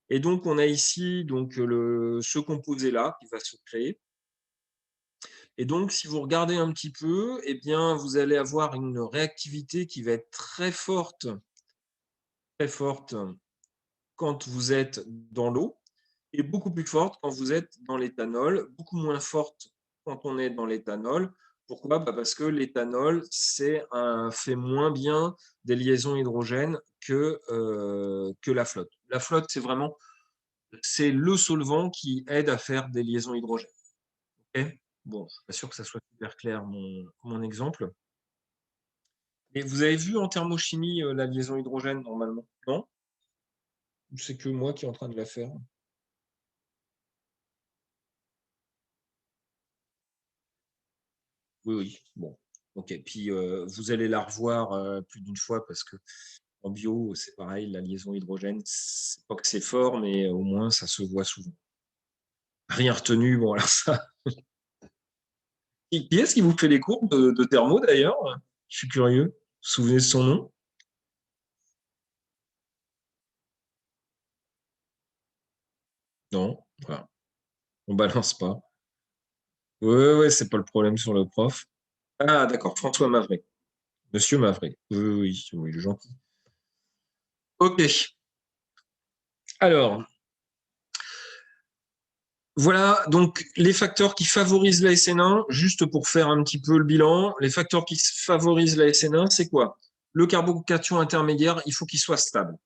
Et donc, on a ici donc, ce composé-là qui va se créer. Et donc, si vous regardez un petit peu, eh bien, vous allez avoir une réactivité qui va être très forte quand vous êtes dans l'eau et beaucoup plus forte quand vous êtes dans l'éthanol, beaucoup moins forte quand on est dans l'éthanol. Pourquoi? Parce que l'éthanol fait moins bien des liaisons hydrogènes que la flotte. La flotte, c'est le solvant qui aide à faire des liaisons hydrogènes. Okay, bon, je ne suis pas sûr que ça soit super clair mon exemple. Et vous avez vu en thermochimie la liaison hydrogène normalement? Non? Ou c'est que moi qui est en train de la faire? Oui, oui. Bon. Ok. Puis vous allez la revoir plus d'une fois parce que en bio, c'est pareil, la liaison hydrogène, c'est pas que c'est fort, mais au moins ça se voit souvent. Rien retenu, bon alors ça. Qui est-ce qui vous fait les cours de thermo d'ailleurs? Je suis curieux. Vous vous souvenez de son nom? Non? Voilà. On balance pas. Oui, ouais, c'est pas le problème sur le prof. Ah, d'accord, François Mavray. Monsieur Mavray. Oui, oui, oui, le gentil. Ok. Alors, voilà donc les facteurs qui favorisent la SN1, juste pour faire un petit peu le bilan. Les facteurs qui favorisent la SN1, c'est quoi? Le carbocation intermédiaire, il faut qu'il soit stable.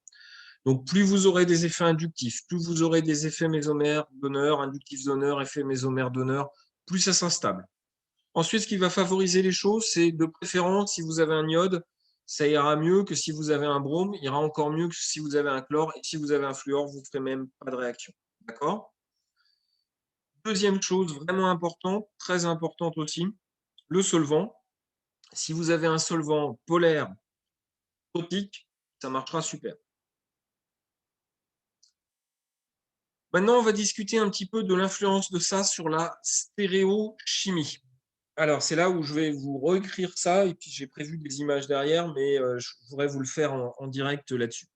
Donc, plus vous aurez des effets inductifs, plus vous aurez des effets mésomères donneurs, inductifs donneurs, effets mésomères donneurs, plus ça sera stable. Ensuite, ce qui va favoriser les choses, c'est de préférence, si vous avez un iode, ça ira mieux que si vous avez un brome, ira encore mieux que si vous avez un chlore, et si vous avez un fluor, vous ne ferez même pas de réaction. D'accord? Deuxième chose vraiment importante, très importante aussi, le solvant. Si vous avez un solvant polaire topique, ça marchera super. Maintenant, on va discuter un petit peu de l'influence de ça sur la stéréochimie. Alors, c'est là où je vais vous réécrire ça, et puis j'ai prévu des images derrière, mais je voudrais vous le faire en direct là-dessus.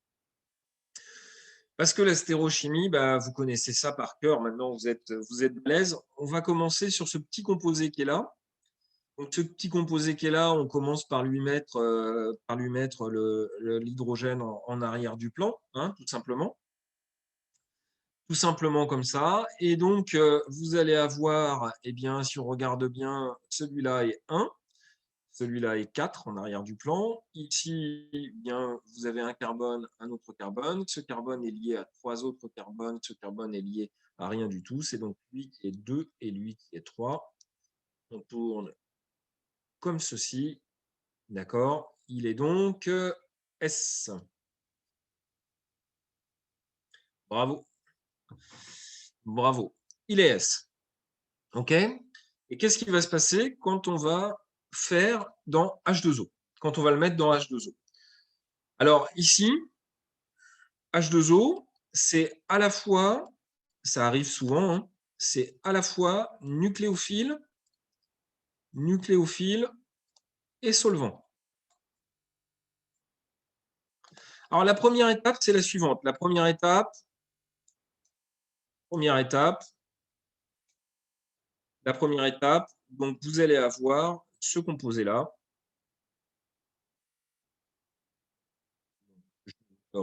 Parce que la stéréochimie, vous connaissez ça par cœur, maintenant vous êtes à l'aise. On va commencer sur ce petit composé qui est là. Donc, ce petit composé qui est là, on commence par lui mettre l'hydrogène en arrière du plan, hein, tout simplement. Tout simplement comme ça. Et donc, vous allez avoir, eh bien, si on regarde bien, celui-là est 1, celui-là est 4 en arrière du plan. Ici, eh bien, vous avez un carbone, un autre carbone. Ce carbone est lié à 3 autres carbones. Ce carbone est lié à rien du tout. C'est donc lui qui est 2 et lui qui est 3. On tourne comme ceci. D'accord? Il est donc S. Bravo. Bravo. Il est S. OK? Et qu'est-ce qui va se passer quand on va faire dans H2O? Quand on va le mettre dans H2O. Alors ici, H2O, c'est à la fois, ça arrive souvent, hein, c'est à la fois nucléophile et solvant. Alors la première étape, c'est la suivante. La première étape, donc vous allez avoir ce composé-là.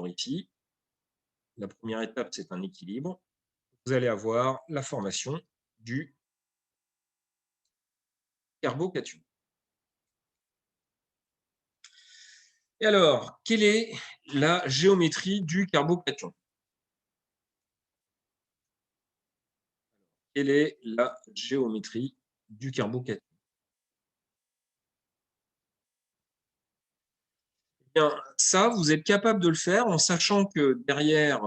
Ici, la première étape, c'est un équilibre. Vous allez avoir la formation du carbocation. Et alors, quelle est la géométrie du carbocation? Quelle est la géométrie du carbocation? Bien, ça, vous êtes capable de le faire en sachant que derrière,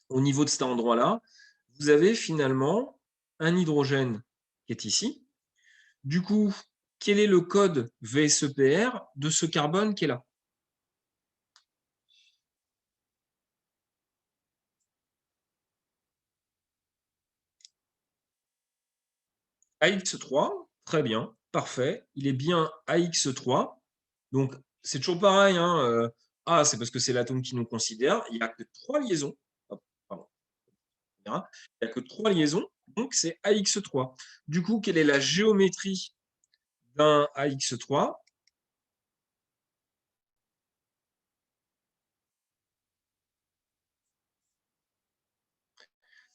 au niveau de cet endroit-là, vous avez finalement un hydrogène qui est ici. Du coup, quel est le code VSEPR de ce carbone qui est là? AX3, très bien, parfait. Il est bien AX3. Donc, c'est toujours pareil. Hein, c'est parce que c'est l'atome qui nous considère. Il n'y a que 3 liaisons. Pardon. Il n'y a que 3 liaisons. Donc, c'est AX3. Du coup, quelle est la géométrie d'un AX3?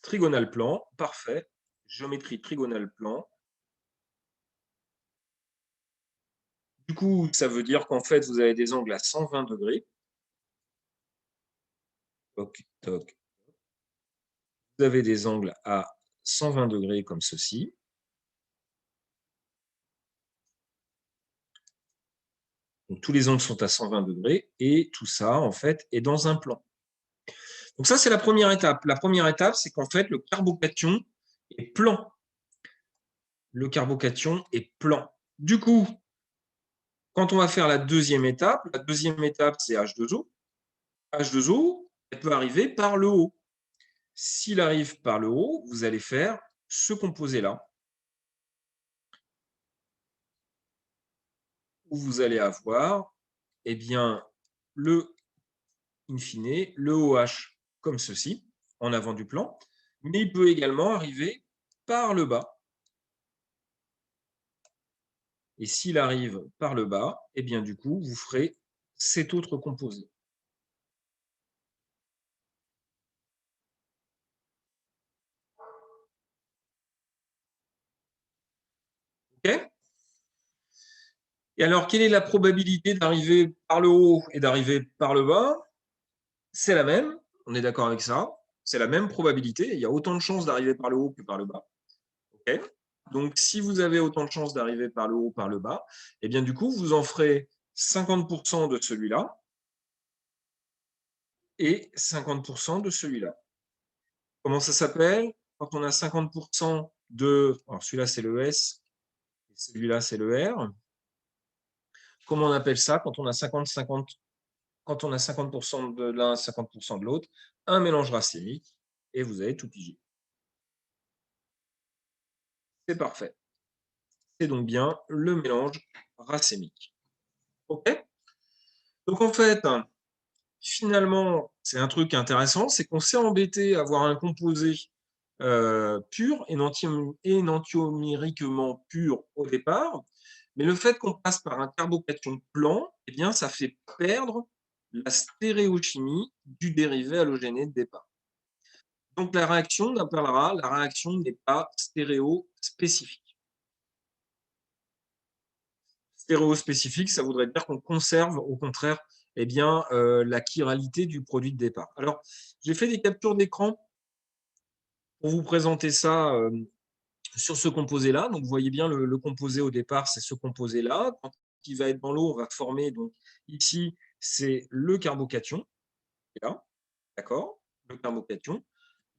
Trigonal plan, parfait. Géométrie trigonale plan. Du coup, ça veut dire qu'en fait, vous avez des angles à 120 degrés. Toc, toc. Vous avez des angles à 120 degrés comme ceci. Donc, tous les angles sont à 120 degrés et tout ça, en fait, est dans un plan. Donc, ça, c'est la première étape. La première étape, c'est qu'en fait, le carbocation est plan. Le carbocation est plan. Du coup, quand on va faire la deuxième étape, c'est H2O. H2O, elle peut arriver par le haut. S'il arrive par le haut, vous allez faire ce composé-là, où vous allez avoir eh bien, in fine, le OH comme ceci, en avant du plan, mais il peut également arriver par le bas. Et s'il arrive par le bas, eh bien, du coup, vous ferez cet autre composé. OK ? Et alors, quelle est la probabilité d'arriver par le haut et d'arriver par le bas? C'est la même, on est d'accord avec ça. C'est la même probabilité. Il y a autant de chances d'arriver par le haut que par le bas. OK ? Donc, si vous avez autant de chances d'arriver par le haut ou par le bas, eh bien, du coup, vous en ferez 50% de celui-là et 50% de celui-là. Comment ça s'appelle? Quand on a 50% de... Alors, celui-là, c'est le S, et celui-là, c'est le R. Comment on appelle ça quand on a 50-50? Quand on a 50% de l'un, 50% de l'autre, un mélange racémique, et vous avez tout pigé. C'est parfait. C'est donc bien le mélange racémique. OK? Donc, en fait, finalement, c'est un truc intéressant, c'est qu'on s'est embêté à avoir un composé pur, énantiomériquement pur au départ, mais le fait qu'on passe par un carbocation plan, eh bien, ça fait perdre la stéréochimie du dérivé halogéné de départ. Donc, la réaction, on appellera, la réaction n'est pas stéréospécifique. Stéréospécifique, ça voudrait dire qu'on conserve, au contraire, eh bien, la chiralité du produit de départ. Alors, j'ai fait des captures d'écran pour vous présenter ça sur ce composé-là. Donc, vous voyez bien le composé au départ, c'est ce composé-là. Quand il va être dans l'eau, on va former, donc ici, c'est le carbocation. Là, d'accord, le carbocation.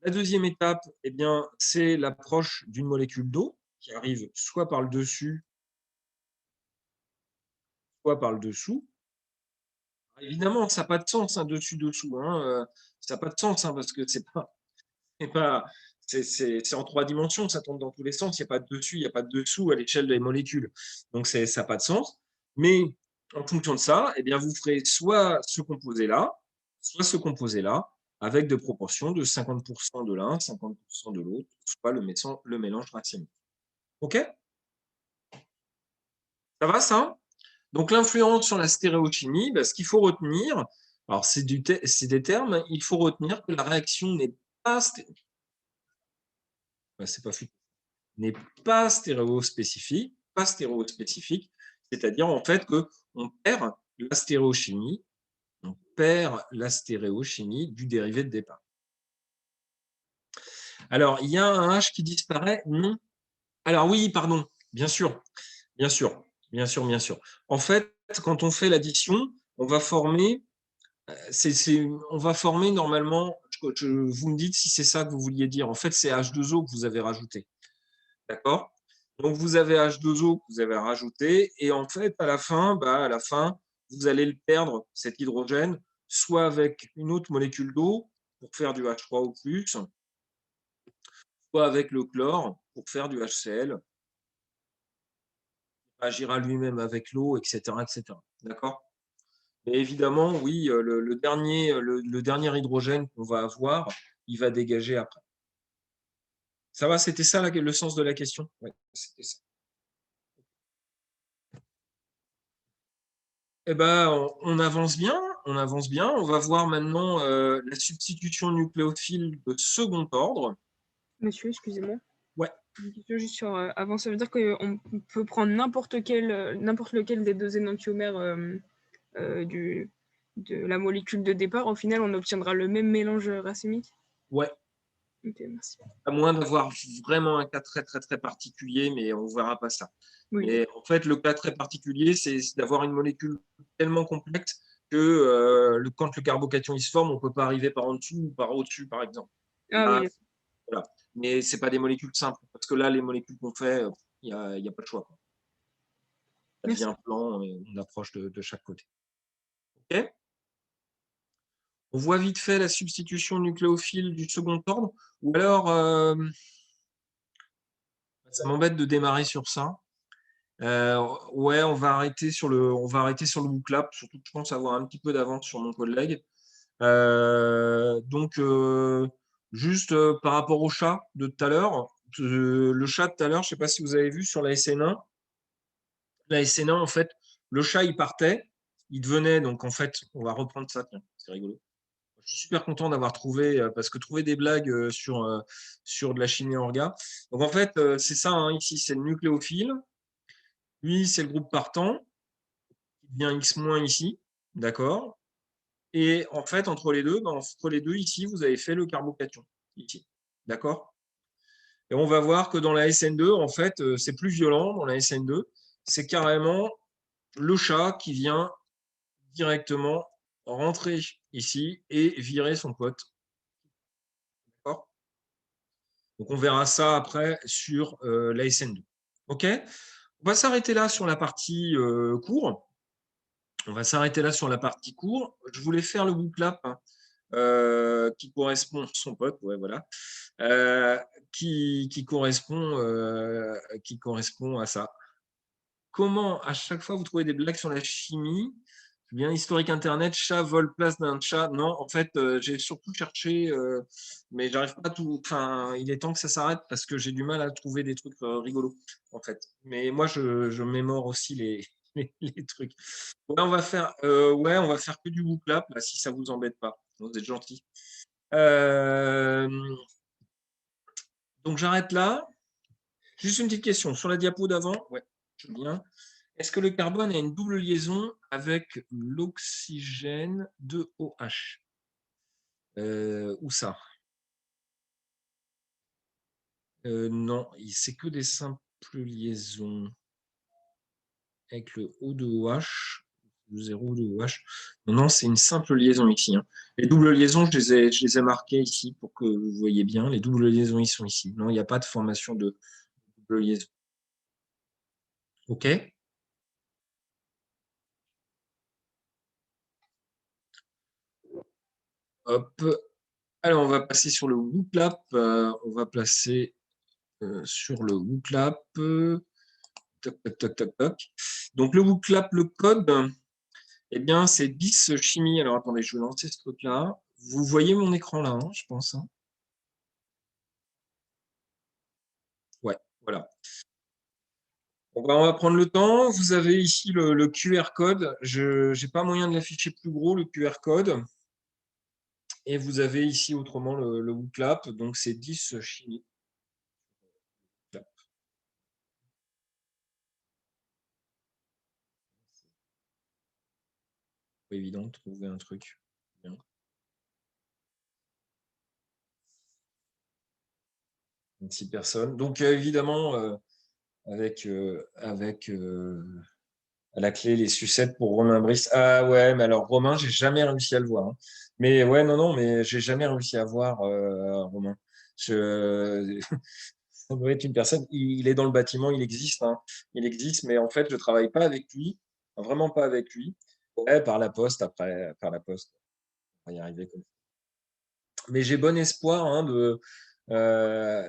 La deuxième étape, eh bien, c'est l'approche d'une molécule d'eau qui arrive soit par le dessus, soit par le dessous. Évidemment, ça n'a pas de sens, dessus-dessous. Ça n'a pas de sens, parce que c'est en 3 dimensions, ça tourne dans tous les sens. Il n'y a pas de dessus, il n'y a pas de dessous à l'échelle des molécules. Donc, ça n'a pas de sens. Mais en fonction de ça, eh bien, vous ferez soit ce composé-là, soit ce composé-là, avec des proportions de 50% de l'un, 50% de l'autre, soit le mélange racémique. OK? Ça va, ça? Donc, l'influence sur la stéréochimie, ce qu'il faut retenir, alors c'est des termes, il faut retenir que la réaction n'est pas, n'est pas stéréospécifique, c'est-à-dire en fait qu'on perd la stéréochimie, du dérivé de départ. Alors, il y a un H qui disparaît? Non. Alors oui, pardon, bien sûr. En fait, quand on fait l'addition, on va former, normalement, vous me dites si c'est ça que vous vouliez dire. En fait, c'est H2O que vous avez rajouté. D'accord? Donc, vous avez H2O que vous avez rajouté. Et en fait, à la fin, vous allez le perdre, cet hydrogène, soit avec une autre molécule d'eau pour faire du H3O+, soit avec le chlore pour faire du HCl. Il agira lui-même avec l'eau, etc., etc. D'accord? Mais évidemment, oui, le dernier hydrogène qu'on va avoir, il va dégager après. Ça va, c'était ça le sens de la question? Ouais, c'était ça. Eh ben, on avance bien, on avance bien. On va voir maintenant la substitution nucléophile de second ordre. Monsieur, excusez-moi. Ouais. Une question juste sur avant, ça veut dire qu'on peut prendre n'importe lequel des deux énantiomères de la molécule de départ. Au final, on obtiendra le même mélange racémique. Ouais. Ok, merci. À moins d'avoir vraiment un cas très, très, très particulier, mais on ne verra pas ça. Oui. Mais en fait, le cas très particulier, c'est d'avoir une molécule tellement complexe que quand le carbocation il se forme, on ne peut pas arriver par en dessous ou par au-dessus, par exemple. Ah Là, oui. voilà. Mais ce n'est pas des molécules simples, parce que là, les molécules qu'on fait, il n'y a pas de choix. Ça devient un plan et on approche de chaque côté. OK? On voit vite fait la substitution nucléophile du second ordre, ou alors, ça m'embête de démarrer sur ça. Ouais, on va arrêter sur le booklab, surtout que je pense avoir un petit peu d'avance sur mon collègue. Donc, juste par rapport au chat de tout à l'heure, le chat de tout à l'heure, je ne sais pas si vous avez vu sur la SN1. La SN1, en fait, le chat, il partait, il devenait, donc en fait, on va reprendre ça, tiens, c'est rigolo. Je suis super content d'avoir trouvé, parce que trouver des blagues sur de la chimie orga. Donc en fait, c'est ça, hein, ici, c'est le nucléophile. Lui, c'est le groupe partant, qui devient X- ici, d'accord? Et en fait, entre les deux, ici, vous avez fait le carbocation, ici, d'accord? Et on va voir que dans la SN2, en fait, c'est plus violent dans la SN2. C'est carrément le chat qui vient directement rentrer ici et virer son pote. D'accord? Donc, on verra ça après sur la SN2. OK? On va s'arrêter là sur la partie cours. On va s'arrêter là sur la partie cours. Je voulais faire le booklap qui correspond, son pote, ouais, voilà, qui correspond à ça. Comment, à chaque fois, vous trouvez des blagues sur la chimie? Bien, historique internet, chat vole place d'un chat. Non, en fait, j'ai surtout cherché, mais j'arrive pas à tout. Enfin, il est temps que ça s'arrête parce que j'ai du mal à trouver des trucs rigolos, en fait. Mais moi, je mémore aussi les trucs. Ouais, on va faire que du booklap, là, si ça vous embête pas. Vous êtes gentil. Donc j'arrête là. Juste une petite question. Sur la diapo d'avant, ouais, je veux bien. Est-ce que le carbone a une double liaison avec l'oxygène de OH? Où ça? Non, c'est que des simples liaisons avec le O de OH, le 0 de OH. Non, non, c'est une simple liaison ici, hein. Les doubles liaisons, je les ai marquées ici pour que vous voyez bien. Les doubles liaisons, ils sont ici. Non, il n'y a pas de formation de double liaison. OK? Hop. Alors, on va passer sur le booklap. On va placer sur le booklap. Toc, toc, toc, toc, toc. Donc, le booklap, le code, eh bien, c'est 10 chimie. Alors, attendez, je vais lancer ce truc-là. Vous voyez mon écran là, hein, je pense, hein. Ouais, voilà. Donc, on va prendre le temps. Vous avez ici le QR code. Je n'ai pas moyen de l'afficher plus gros, le QR code. Et vous avez ici autrement le booklap. Donc, c'est 10 chimie. Pas évident de trouver un truc. Bien. 26 personnes. Donc, évidemment, avec à la clé les sucettes pour Romain Brice. Ah ouais, mais alors Romain, j'ai jamais réussi à le voir, hein. Mais ouais, non, mais j'ai jamais réussi à voir Romain. Ça doit être une personne, il est dans le bâtiment, il existe, hein. Il existe, mais en fait, je travaille pas avec lui, vraiment pas avec lui. Ouais, par la poste après, par la poste. On va y arriver comme ça. Mais j'ai bon espoir, hein,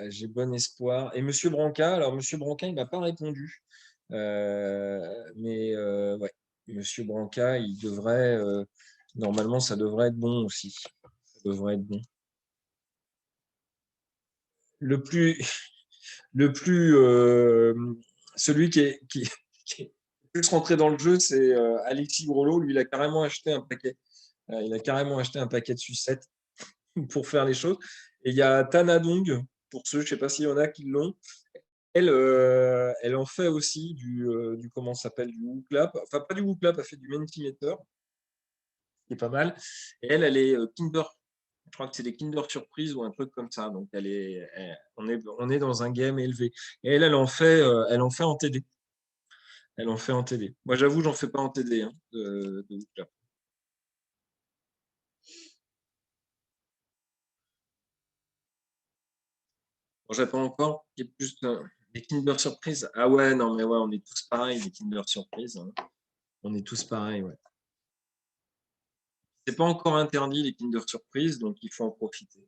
j'ai bon espoir. Et Monsieur Branca, alors Monsieur Branca, il m'a pas répondu. Mais ouais, Monsieur Branca, il devrait, normalement, ça devrait être bon aussi. Ça devrait être bon. Le plus, le plus, celui qui est le plus rentré dans le jeu, c'est Alexis Grolot. Lui, il a carrément acheté un paquet. Il a carrément acheté un paquet de sucettes pour faire les choses. Et il y a Tana Dong, pour ceux, je ne sais pas s'il y en a qui l'ont. Elle en fait aussi du comment ça s'appelle, du Wooklap. Enfin, pas du Wooklap, elle fait du Mentimeter, qui est pas mal. Et elle est Kinder. Je crois que c'est des Kinder Surprise ou un truc comme ça. Donc, on est dans un game élevé. Et elle en fait en TD. Elle en fait en TD. Moi, j'avoue, j'en fais pas en TD, hein, de Wooklap. Bon, j'attends encore qu'il y ait plus des Kinder Surprise. Ah ouais, non, mais ouais, on est tous pareils, des Kinder Surprise, hein. On est tous pareils, ouais. C'est pas encore interdit les Kinder Surprise, donc il faut en profiter.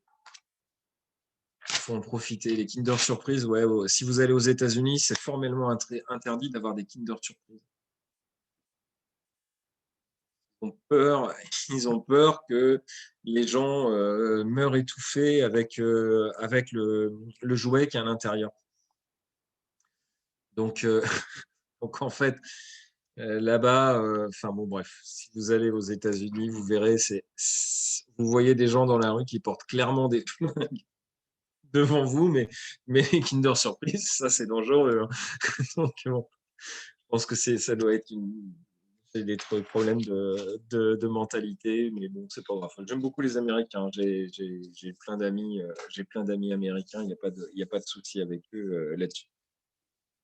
Il faut en profiter. Les Kinder Surprise, ouais, ouais. Si vous allez aux États-Unis, c'est formellement interdit d'avoir des Kinder Surprise. Ils ont peur que les gens meurent étouffés avec le jouet qui est à l'intérieur. Donc, donc en fait, là-bas, enfin bon, bref, si vous allez aux États-Unis, vous verrez, vous voyez des gens dans la rue qui portent clairement des devant vous, mais les Kinder Surprise, ça c'est dangereux, hein. Donc, bon, je pense que ça doit être c'est des problèmes de mentalité, mais bon, c'est pas grave. J'aime beaucoup les Américains. J'ai plein d'amis américains. Il y a pas de souci avec eux là-dessus.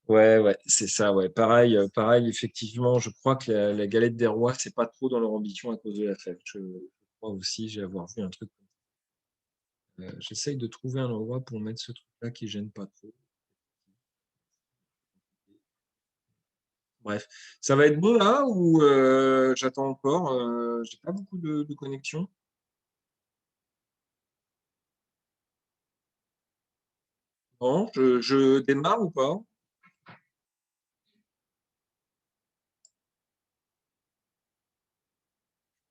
Ouais, ouais, c'est ça, ouais. Pareil, pareil, effectivement, je crois que la galette des rois, c'est pas trop dans leur ambition à cause de la fève. Je crois aussi, j'ai avoir vu un truc. J'essaye de trouver un endroit pour mettre ce truc-là qui gêne pas trop. Bref, ça va être bon là ou j'attends encore? J'ai pas beaucoup de connexion. Non, je démarre ou pas?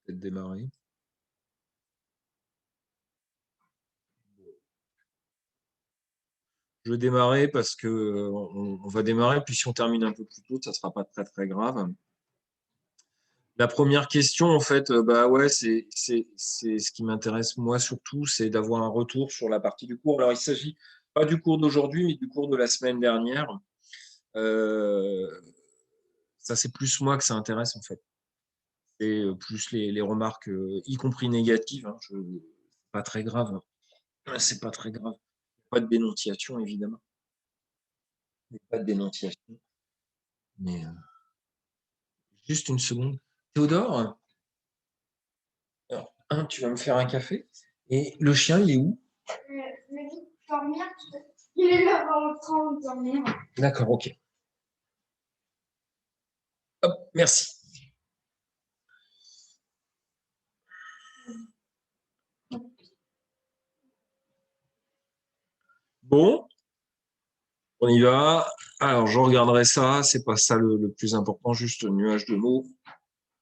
Peut-être démarrer. Je vais démarrer parce que on va démarrer, puis si on termine un peu plus tôt, ça sera pas très très grave. La première question, en fait, bah ouais, c'est ce qui m'intéresse moi surtout, c'est d'avoir un retour sur la partie du cours. Alors, il s'agit pas du cours d'aujourd'hui, mais du cours de la semaine dernière. Euh, Ça, c'est plus moi que ça intéresse, en fait. C'est plus les remarques, y compris négatives, hein. C'est pas très grave, hein. C'est pas très grave. Pas de dénonciation, évidemment. Pas de dénonciation. Mais juste une seconde. Théodore, alors, tu vas me faire un café. Et le chien, il est où? Je vais vite dormir. Il est là en train de dormir. D'accord, ok. Hop, merci. Bon, on y va. Alors, je regarderai ça. C'est pas ça le plus important, juste le nuage de mots.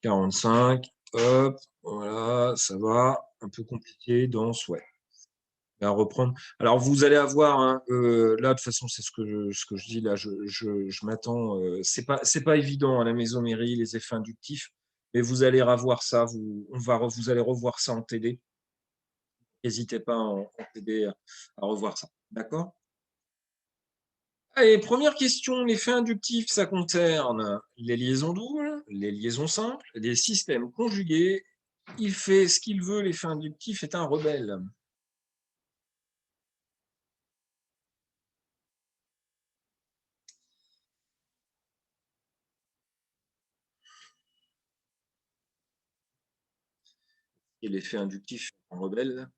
45. Hop, voilà, ça va. Un peu compliqué, dense, ouais. À reprendre. Alors, vous allez avoir, hein, là, de toute façon, c'est ce que je dis là, je m'attends. C'est pas évident à la mésomérie, les effets inductifs, mais vous allez revoir ça, vous allez revoir ça en TD. N'hésitez pas en TD à revoir ça. D'accord? Allez, première question, l'effet inductif, ça concerne les liaisons doubles, les liaisons simples, les systèmes conjugués. Il fait ce qu'il veut, l'effet inductif est un rebelle. Et l'effet inductif est un rebelle.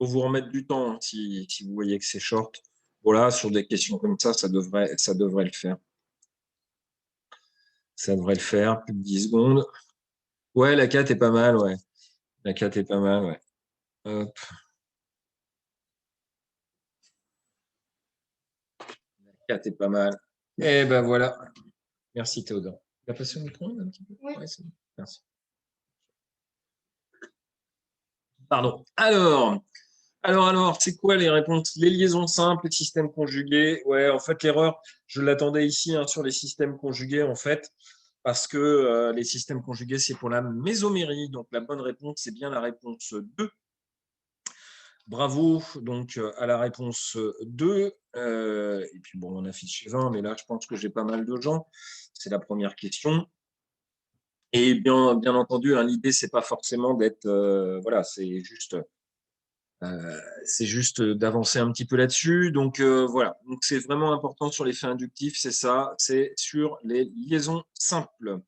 faut vous remettre du temps hein, si vous voyez que c'est short. Voilà, sur des questions comme ça devrait le faire. Ça devrait le faire, plus de 10 secondes. Ouais, la 4 est pas mal, ouais. La 4 est pas mal, ouais. Hop. La 4 est pas mal. Et ben voilà. Merci Théodore. Tu as passé au micro un petit peu? Oui. Ouais, c'est bon. Merci. Pardon. Alors, c'est quoi les réponses? Les liaisons simples, les systèmes conjugués. Ouais, en fait, l'erreur, je l'attendais ici hein, sur les systèmes conjugués, en fait, parce que les systèmes conjugués, c'est pour la mésomérie. Donc, la bonne réponse, c'est bien la réponse 2. Bravo donc à la réponse 2. Et puis, bon, on affiche 20, mais là, je pense que j'ai pas mal de gens. C'est la première question. Et bien entendu, hein, l'idée, c'est pas forcément d'être. Voilà, c'est juste d'avancer un petit peu là-dessus. Donc voilà, donc c'est vraiment important sur les faits inductifs, c'est ça, c'est sur les liaisons simples.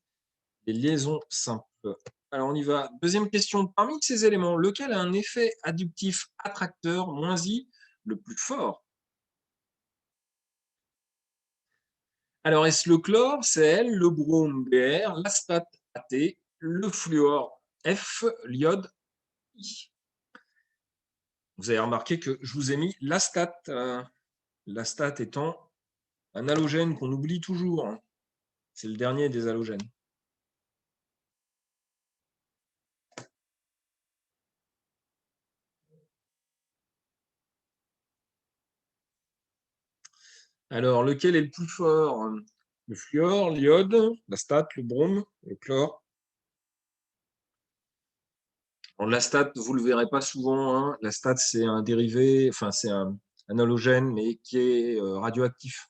Les liaisons simples. Alors on y va. Deuxième question, parmi ces éléments, lequel a un effet adductif attracteur moins I le plus fort? Alors est-ce le chlore, Cl, le brome, Br, l'astate, At, le fluor, F, l'iode, I? Vous avez remarqué que je vous ai mis l'astate. L'astate étant un halogène qu'on oublie toujours. Hein. C'est le dernier des halogènes. Alors, lequel est le plus fort? Le fluor, l'iode, l'astate, le brome, le chlore. L'astate, vous ne le verrez pas souvent. Hein. L'astate, c'est un dérivé, enfin, c'est un halogène, mais qui est radioactif.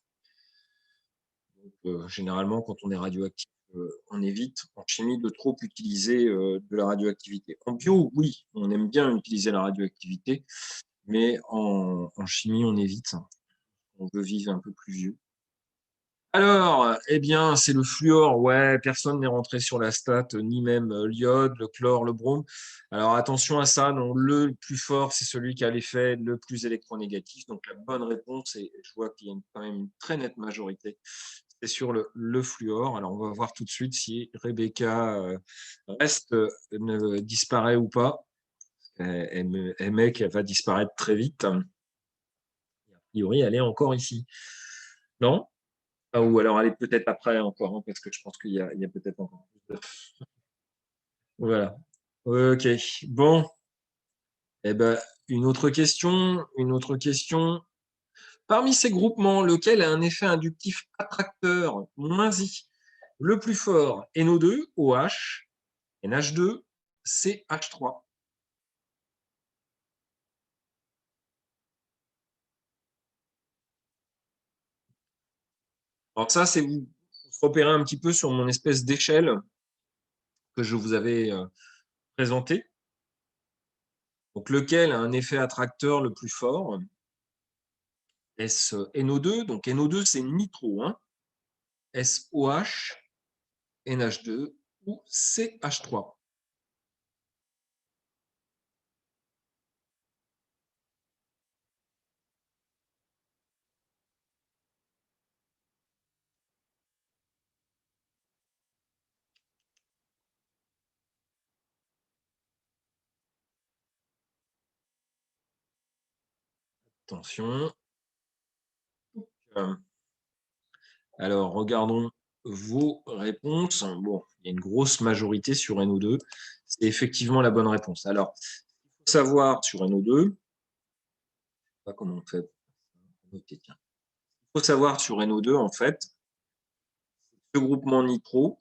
Donc, généralement, quand on est radioactif, on évite en chimie de trop utiliser de la radioactivité. En bio, oui, on aime bien utiliser la radioactivité, mais en chimie, on évite. On veut vivre un peu plus vieux. Alors, eh bien, c'est le fluor. Ouais, personne n'est rentré sur la stat, ni même l'iode, le chlore, le brome. Alors, attention à ça. Non, le plus fort, c'est celui qui a l'effet le plus électronégatif. Donc, la bonne réponse, et je vois qu'il y a quand même une très nette majorité, c'est sur le fluor. Alors, on va voir tout de suite si Rebecca ne disparaît ou pas. Elle met qu'elle va disparaître très vite. A priori, elle est encore ici. Non? Ah, ou alors elle est peut-être après encore, hein, parce que je pense qu'il y a peut-être encore plus de... Voilà. Ok. Bon. Eh ben, une autre question. Parmi ces groupements, lequel a un effet inductif attracteur, moins I, le plus fort, NO2, OH, NH2, CH3. Alors ça, c'est vous repérer un petit peu sur mon espèce d'échelle que je vous avais présentée. Donc, lequel a un effet attracteur le plus fort? Est-ce NO2? Donc, NO2, c'est nitro. Hein. SOH, NH2 ou CH3? Attention. Alors, regardons vos réponses. Bon, il y a une grosse majorité sur NO2. C'est effectivement la bonne réponse. Alors, il faut savoir sur NO2, je ne sais pas comment on fait. Il faut savoir sur NO2, en fait, ce groupement nitro,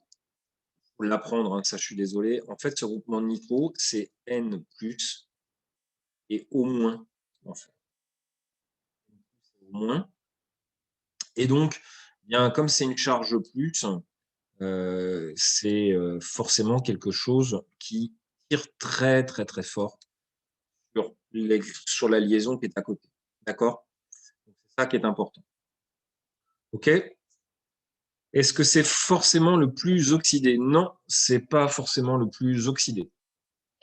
il faut l'apprendre, hein, ça je suis désolé. En fait, ce groupement nitro, c'est N plus et O moins, en fait. O moins. Et donc, bien, comme c'est une charge plus, c'est forcément quelque chose qui tire très, très, très fort sur la liaison qui est à côté. D'accord? C'est ça qui est important. OK? Est-ce que c'est forcément le plus oxydé? Non, c'est pas forcément le plus oxydé.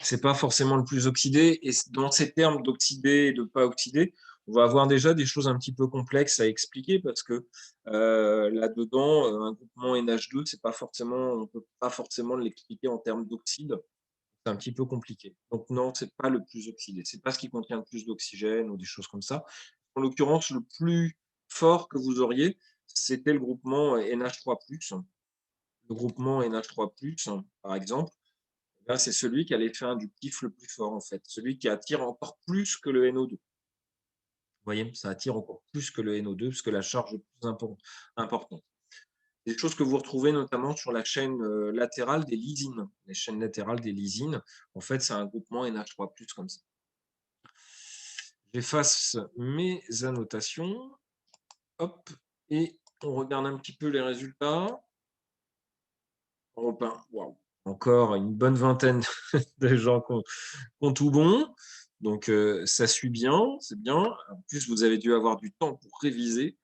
c'est pas forcément le plus oxydé. Et dans ces termes d'oxydé et de pas oxydé, on va avoir déjà des choses un petit peu complexes à expliquer parce que là-dedans, un groupement NH2, c'est pas forcément, on peut pas forcément l'expliquer en termes d'oxyde. C'est un petit peu compliqué. Donc non, c'est pas le plus oxydé. C'est pas ce qui contient le plus d'oxygène ou des choses comme ça. En l'occurrence, le plus fort que vous auriez, c'était le groupement NH3+. Le groupement NH3+, par exemple, là, c'est celui qui a l'effet inductif le plus fort, en fait. Celui qui attire encore plus que le NO2. Vous voyez, ça attire encore plus que le NO2, parce que la charge est plus importante. Des choses que vous retrouvez notamment sur la chaîne latérale des lysines. Les chaînes latérales des lysines, en fait, c'est un groupement NH3+, comme ça. J'efface mes annotations. Hop, et on regarde un petit peu les résultats. Wow. Encore une bonne vingtaine de gens qui ont tout bon. Donc, ça suit bien, c'est bien. En plus, vous avez dû avoir du temps pour réviser.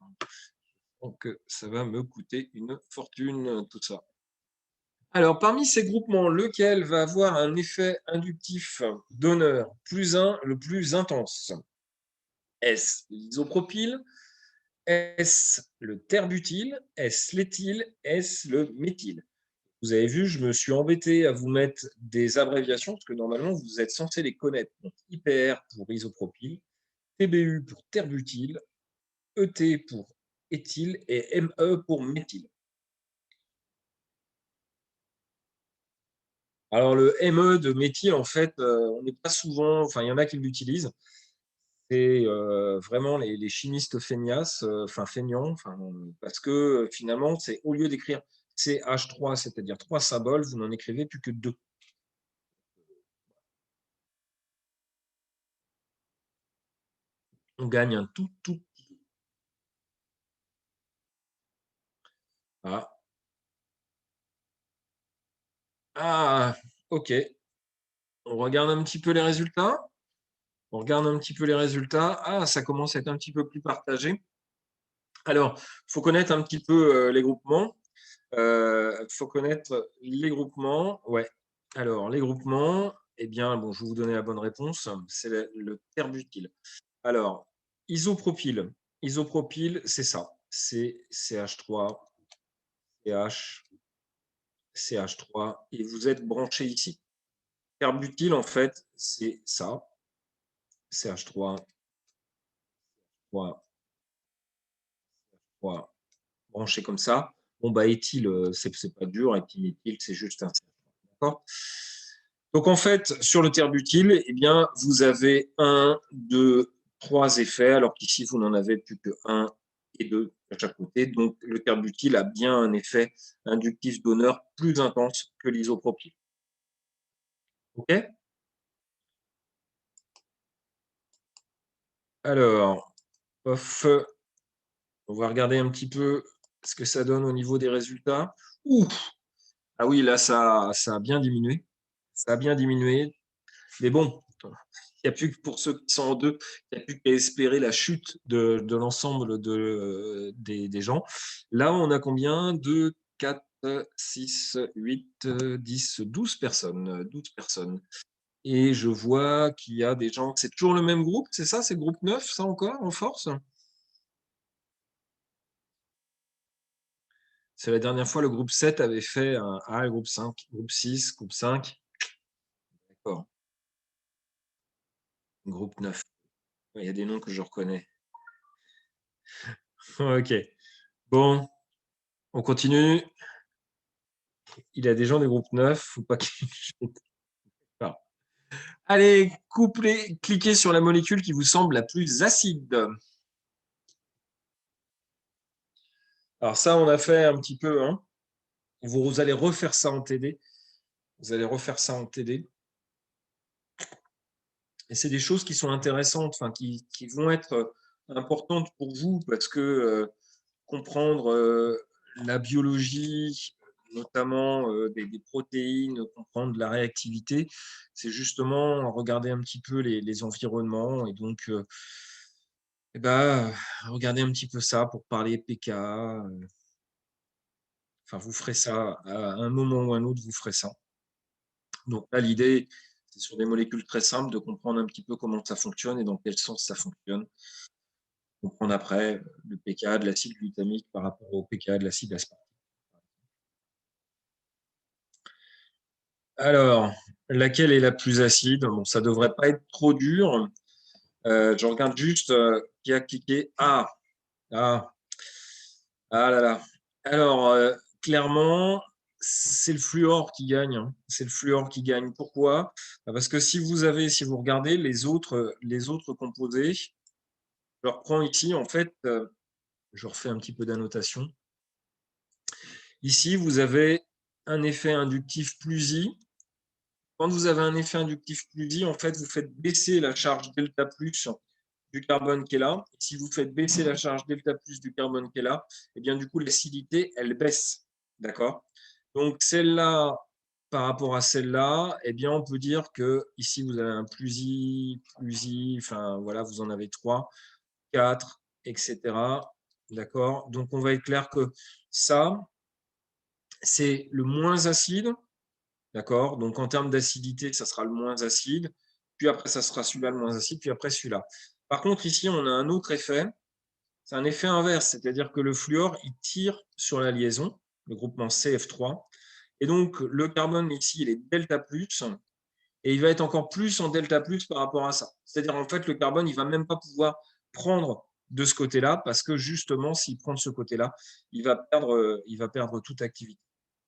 Donc, ça va me coûter une fortune, tout ça. Alors, parmi ces groupements, lequel va avoir un effet inductif donneur le plus intense? Est-ce l'isopropyl? Est-ce le terbutyl? Est-ce l'éthyle? Est-ce le méthyle? Vous avez vu, je me suis embêté à vous mettre des abréviations parce que normalement, vous êtes censé les connaître. Donc, IPR pour isopropyl, TBU pour terbutyl, ET pour éthyle et ME pour méthyle. Alors, le ME de méthyle, en fait, on n'est pas souvent, enfin, il y en a qui l'utilisent. C'est vraiment les chimistes feignasses, feignants, parce que finalement, c'est au lieu d'écrire CH3, c'est-à-dire 3 symboles, vous n'en écrivez plus que 2. On gagne un tout. Ah. Ah, ok. On regarde un petit peu les résultats. On regarde un petit peu les résultats. Ah, ça commence à être un petit peu plus partagé. Alors, il faut connaître un petit peu les groupements. Il faut connaître les groupements. Ouais. Alors, les groupements, eh bien, bon, je vais vous donner la bonne réponse. C'est le terbutyl. Alors, isopropyl. Isopropyl, c'est ça. C'est CH3, CH, CH3. Et vous êtes branché ici. Terbutyl, en fait, c'est ça. CH3, 3, 3, branché comme ça. Bon, bah, éthyle, c'est pas dur. Et puis, éthyle, c'est juste un CH3. D'accord ? Donc, en fait, sur le terbutyl, eh bien, vous avez 1, 2, 3 effets, alors qu'ici, vous n'en avez plus que 1 et 2 à chaque côté. Donc, le terbutyl a bien un effet inductif donneur plus intense que l'isopropyl. OK ? Alors, off, on va regarder un petit peu ce que ça donne au niveau des résultats. Ouh! Ah oui, là, ça a bien diminué. Ça a bien diminué. Mais bon, il n'y a plus que pour ceux qui sont en 2, il n'y a plus qu'à espérer la chute de l'ensemble des gens. Là, on a combien? 2, 4, 6, 8, 10, 12 personnes. 12 personnes. Et je vois qu'il y a des gens. C'est toujours le même groupe, c'est ça? C'est le groupe 9, ça encore, en force? C'est la dernière fois, le groupe 7 avait fait un A, le groupe 5, groupe 6, groupe 5. D'accord. Groupe 9. Il y a des noms que je reconnais. Ok. Bon, on continue. Il y a des gens du groupe 9. Faut pas qu'ils... Allez, cliquez sur la molécule qui vous semble la plus acide. Alors ça, on a fait un petit peu. Hein. Vous allez refaire ça en TD. Vous allez refaire ça en TD. Et c'est des choses qui sont intéressantes, qui vont être importantes pour vous parce que comprendre la biologie, notamment des protéines, comprendre la réactivité, c'est justement regarder un petit peu les environnements et donc regarder un petit peu ça pour parler PK. Vous ferez ça à un moment ou à un autre, vous ferez ça. Donc là, l'idée, C'est sur des molécules très simples de comprendre un petit peu comment ça fonctionne et dans quel sens ça fonctionne. Comprendre après le pKa de l'acide glutamique par rapport au pKa de l'acide aspartique. Alors, laquelle est la plus acide? Bon, ça ne devrait pas être trop dur. Je regarde juste qui a cliqué. Ah là là. Alors, clairement, c'est le fluor qui gagne. Hein. C'est le fluor qui gagne. Pourquoi? Parce que si vous regardez les autres composés, je reprends ici, en fait, je refais un petit peu d'annotation. Ici, vous avez un effet inductif plus I. Quand vous avez un effet inductif plus I, en fait, vous faites baisser la charge delta plus du carbone qui est là. Si vous faites baisser la charge delta plus du carbone qui est là, et bien du coup, l'acidité, elle baisse. D'accord? Donc, celle-là, par rapport à celle-là, eh bien, on peut dire que ici, vous avez un plus I, enfin, voilà, vous en avez 3, 4, etc. D'accord? Donc, on va être clair que ça, c'est le moins acide. D'accord? Donc, en termes d'acidité, ça sera le moins acide. Puis après, ça sera celui-là le moins acide. Puis après, celui-là. Par contre, ici, on a un autre effet. C'est un effet inverse. C'est-à-dire que le fluor, il tire sur la liaison, le groupement CF3. Et donc, le carbone, ici, il est delta plus. Et il va être encore plus en delta plus par rapport à ça. C'est-à-dire, en fait, le carbone, il ne va même pas pouvoir prendre de ce côté-là parce que, justement, s'il prend de ce côté-là, il va perdre toute activité.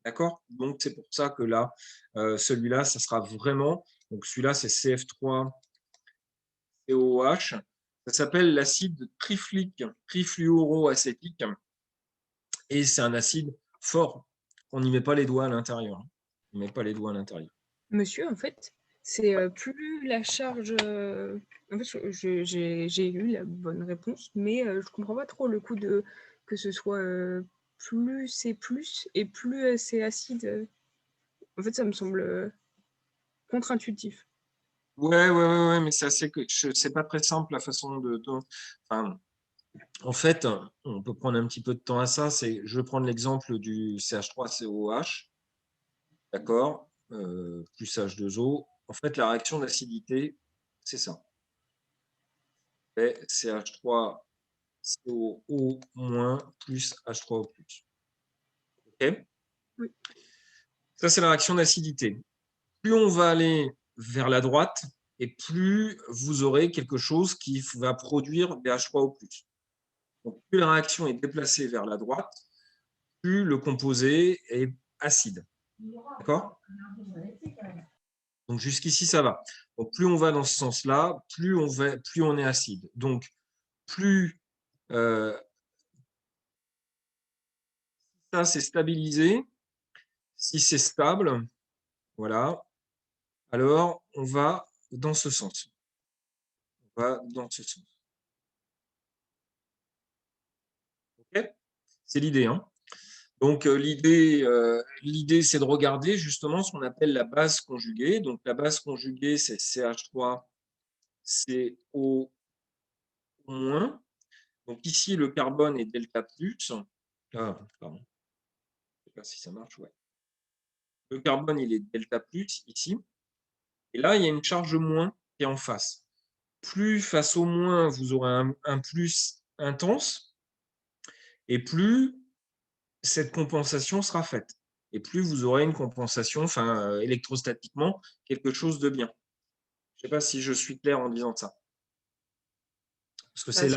D'accord? Donc, c'est pour ça que là, celui-là, ça sera vraiment. Donc, celui-là, c'est CF3COOH. Ça s'appelle l'acide trifluoroacétique. Et c'est un acide fort. On n'y met pas les doigts à l'intérieur. On n'y met pas les doigts à l'intérieur. Monsieur, en fait, c'est plus la charge. En fait, j'ai eu la bonne réponse, mais je comprends pas trop le coup de que ce soit plus c'est plus et plus c'est acide. En fait, ça me semble contre-intuitif. Ouais, mais c'est assez que c'est pas très simple la façon enfin, en fait, on peut prendre un petit peu de temps à ça. Je vais prendre l'exemple du CH3COH, d'accord, plus H2O. En fait, la réaction d'acidité, c'est ça. CH3COO- plus H3O+. OK? Oui. Ça, c'est la réaction d'acidité. Plus on va aller vers la droite, et plus vous aurez quelque chose qui va produire des H3O+. Donc, plus la réaction est déplacée vers la droite, plus le composé est acide. D'accord? Donc, jusqu'ici, ça va. Donc, plus on va dans ce sens-là, plus on est acide. Donc, plus ça, c'est stabilisé. Si c'est stable, voilà, alors on va dans ce sens. On va dans ce sens. OK? C'est l'idée, hein? Donc, l'idée, c'est de regarder justement ce qu'on appelle la base conjuguée. Donc, la base conjuguée, c'est CH3CO-. Donc, ici, le carbone est delta plus. Ah, pardon. Je ne sais pas si ça marche. Ouais. Le carbone, il est delta plus ici. Et là, il y a une charge moins qui est en face. Plus face au moins, vous aurez un plus intense, et plus cette compensation sera faite. Et plus vous aurez une compensation, enfin, électrostatiquement, quelque chose de bien. Je ne sais pas si je suis clair en disant ça. Parce que c'est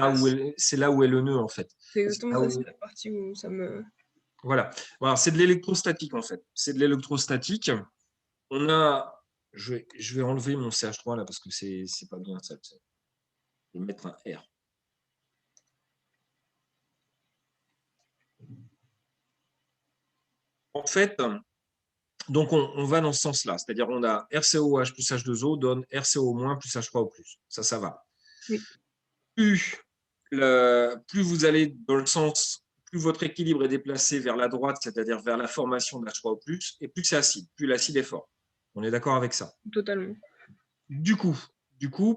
là où est le nœud, en fait. C'est exactement ça, c'est la partie où ça me. Voilà. Voilà, c'est de l'électrostatique, en fait. C'est de l'électrostatique. On a. Je vais enlever mon CH3 là parce que c'est pas bien ça. Je vais mettre un R. En fait, donc on va dans ce sens-là. C'est-à-dire on a RCOH plus H2O donne RCO- plus H3O+. Ça va. Oui. Plus vous allez dans le sens, plus votre équilibre est déplacé vers la droite, c'est-à-dire vers la formation de H3O+, et plus c'est acide, plus l'acide est fort. On est d'accord avec ça? Totalement. Du coup,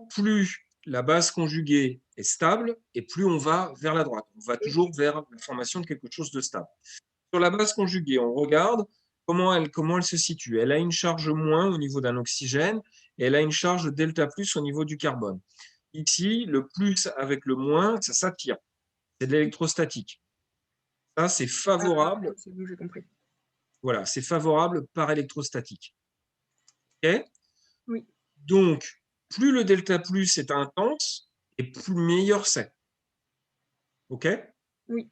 plus la base conjuguée est stable, et plus on va vers la droite. On va toujours vers la formation de quelque chose de stable. Sur la base conjuguée, on regarde comment elle se situe. Elle a une charge moins au niveau d'un oxygène, et elle a une charge delta plus au niveau du carbone. Ici, le plus avec le moins, ça s'attire. C'est de l'électrostatique. Ça, c'est favorable. C'est bon, j'ai compris. Voilà, c'est favorable par électrostatique. OK? Oui. Donc, plus le delta plus est intense, et plus meilleur c'est. OK? Oui.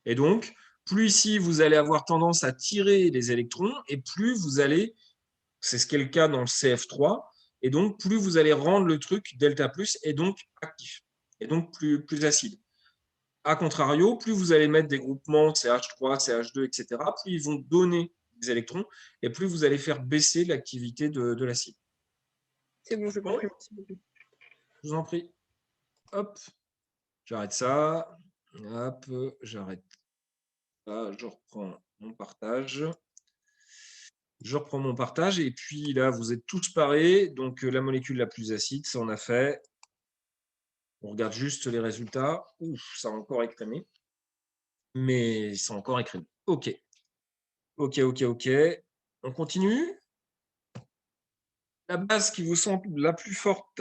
Et donc, plus ici, vous allez avoir tendance à tirer les électrons, et plus vous allez, c'est ce qui est le cas dans le CF3, et donc plus vous allez rendre le truc delta plus, et donc actif, et donc plus acide. A contrario, plus vous allez mettre des groupements CH3, CH2, etc., plus ils vont donner des électrons, et plus vous allez faire baisser l'activité de l'acide. C'est bon, j'ai compris. Merci beaucoup. Je vous en prie. Hop, j'arrête ça. Hop, j'arrête ça. Je reprends mon partage. Je reprends mon partage. Et puis là, vous êtes tous parés. Donc, la molécule la plus acide, ça on a fait. On regarde juste les résultats. Ouf, ça a encore écrémé. Mais ça a encore écrémé. OK. OK. On continue. La base qui vous semble la plus forte.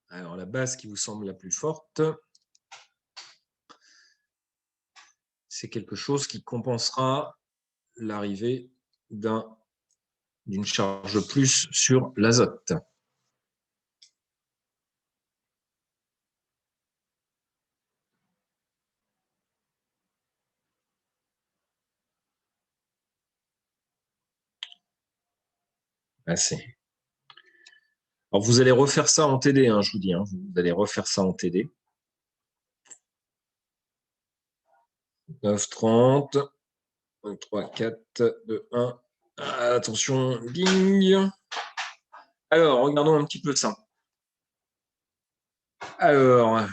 Alors, la base qui vous semble la plus forte, c'est quelque chose qui compensera l'arrivée d'une charge plus sur l'azote. Assez. Alors, vous allez refaire ça en TD, je vous dis. Vous allez refaire ça en TD. 9, 30. 1, 3, 4, 2, 1. Attention, ding. Alors, regardons un petit peu ça. Alors,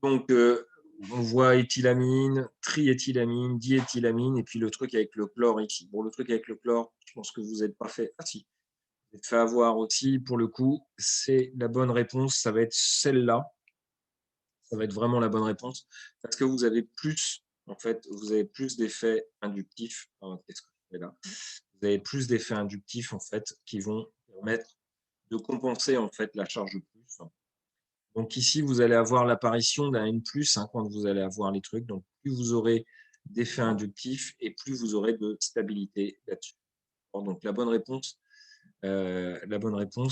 donc, on voit éthylamine, triéthylamine, diéthylamine, et puis le truc avec le chlore ici. Bon, le truc avec le chlore, je pense que vous n'êtes pas fait. Ah si, vous êtes fait avoir aussi, pour le coup, c'est la bonne réponse, ça va être celle-là. Ça va être vraiment la bonne réponse, parce que vous avez plus, en fait, vous avez plus d'effets inductifs. Qu'est-ce que je fais là? Vous avez plus d'effets inductifs, en fait, qui vont permettre de compenser, en fait, la charge plus. Donc ici, vous allez avoir l'apparition d'un N+, quand vous allez avoir les trucs. Donc, plus vous aurez d'effets inductifs et plus vous aurez de stabilité là-dessus. Donc, la bonne réponse,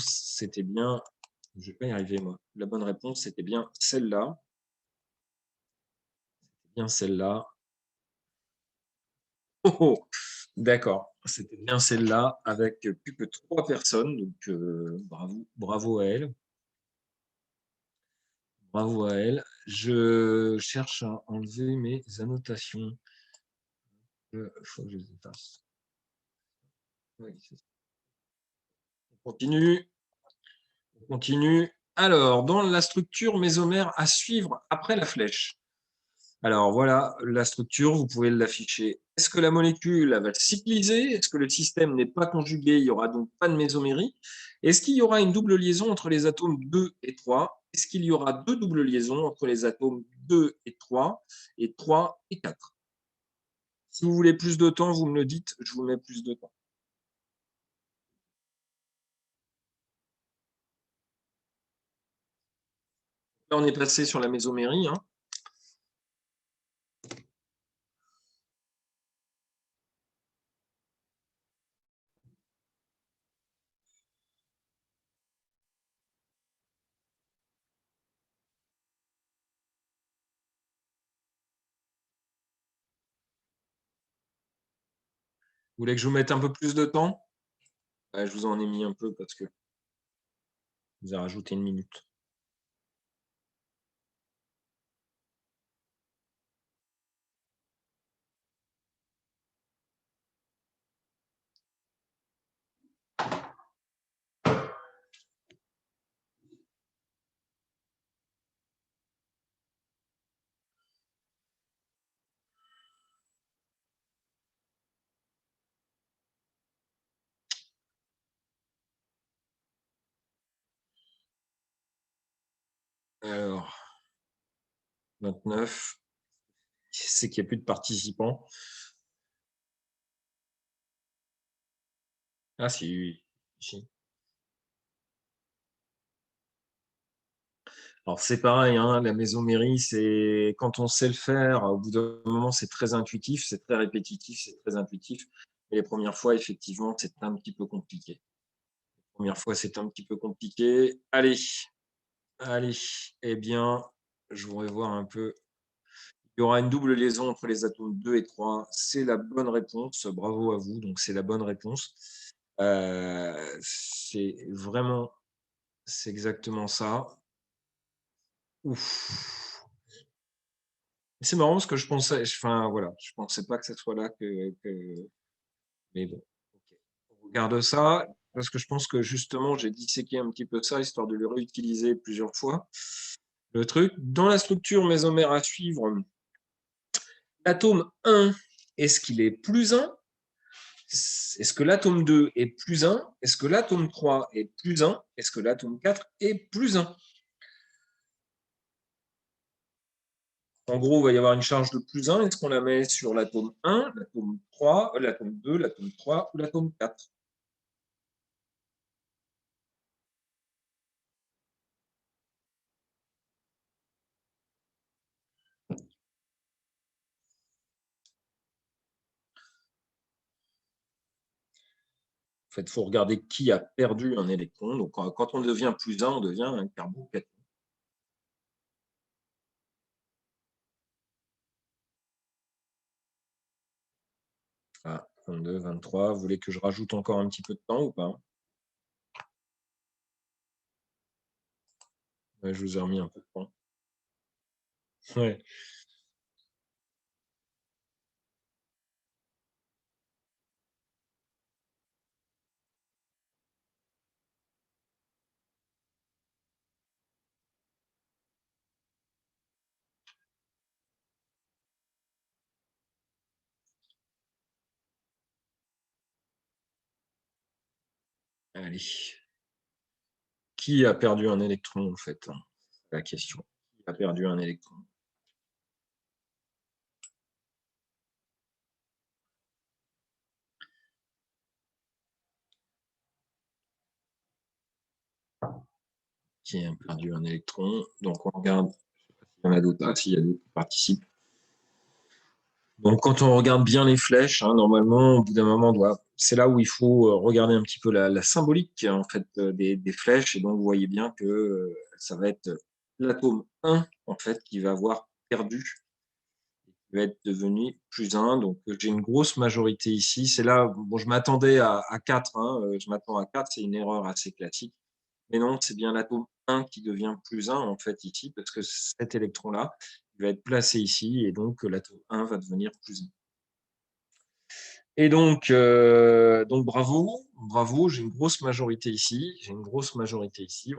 c'était bien, je ne vais pas y arriver moi, la bonne réponse, c'était bien celle-là. Bien celle-là. Oh, d'accord, c'était bien celle-là avec plus que 3 personnes. Donc, bravo à elle. Bravo à elle. Je cherche à enlever mes annotations. Il faut que je les efface. Oui, on continue. On continue. Alors, dans la structure mésomère à suivre après la flèche. Alors, voilà la structure, vous pouvez l'afficher. Est-ce que la molécule va cycliser? Est-ce que le système n'est pas conjugué? Il n'y aura donc pas de mésomérie. Est-ce qu'il y aura une double liaison entre les atomes 2 et 3? Est-ce qu'il y aura deux doubles liaisons entre les atomes 2 et 3 et 4? Si vous voulez plus de temps, vous me le dites, je vous mets plus de temps. Là, on est passé sur la mésomérie. Vous voulez que je vous mette un peu plus de temps? Je vous en ai mis un peu parce que je vous ai rajouté une minute. Alors, 29. C'est qu'il n'y a plus de participants. Ah, si. Alors, c'est pareil, hein, la mésomérie, c'est quand on sait le faire, au bout d'un moment, c'est très intuitif, c'est très répétitif, c'est très intuitif. Et les premières fois, effectivement, c'est un petit peu compliqué. Les premières fois, c'est un petit peu compliqué. Allez, eh bien, je voudrais voir un peu. Il y aura une double liaison entre les atomes 2 et 3. C'est la bonne réponse. Bravo à vous. Donc, c'est la bonne réponse. C'est exactement ça. Ouf. C'est marrant parce que je pensais, enfin voilà, je pensais pas que ce soit là mais bon, ok. On regarde ça parce que je pense que justement j'ai disséqué un petit peu ça histoire de le réutiliser plusieurs fois. Le truc, dans la structure mésomère à suivre, l'atome 1, est-ce qu'il est plus 1? Est-ce que l'atome 2 est plus 1? Est-ce que l'atome 3 est plus 1? Est-ce que l'atome 4 est plus 1? En gros, il va y avoir une charge de plus 1. Est-ce qu'on la met sur l'atome 1, l'atome 3, l'atome 2, l'atome 3 ou l'atome 4? En fait, il faut regarder qui a perdu un électron. Donc, quand on devient plus 1, on devient un carbocation. Ah, 22, 23. Vous voulez que je rajoute encore un petit peu de temps ou pas? Ouais, je vous ai remis un peu de temps. Ouais. Allez. Qui a perdu un électron, en fait? C'est la question. Qui a perdu un électron? Qui a perdu un électron? Donc, on regarde. Il y en a d'autres. Ah, s'il y a d'autres qui participent. Donc, quand on regarde bien les flèches, hein, normalement, au bout d'un moment, c'est là où il faut regarder un petit peu la symbolique en fait, des flèches. Et donc, vous voyez bien que ça va être l'atome 1 en fait, qui va avoir perdu, qui va être devenu plus 1. Donc, j'ai une grosse majorité ici. C'est là, bon, je m'attendais à 4. Hein, je m'attends à 4, c'est une erreur assez classique. Mais non, c'est bien l'atome 1 qui devient plus 1 en fait ici, parce que cet électron-là, il va être placé ici, et donc l'atome 1 va devenir plus 1. Et donc bravo, j'ai une grosse majorité ici.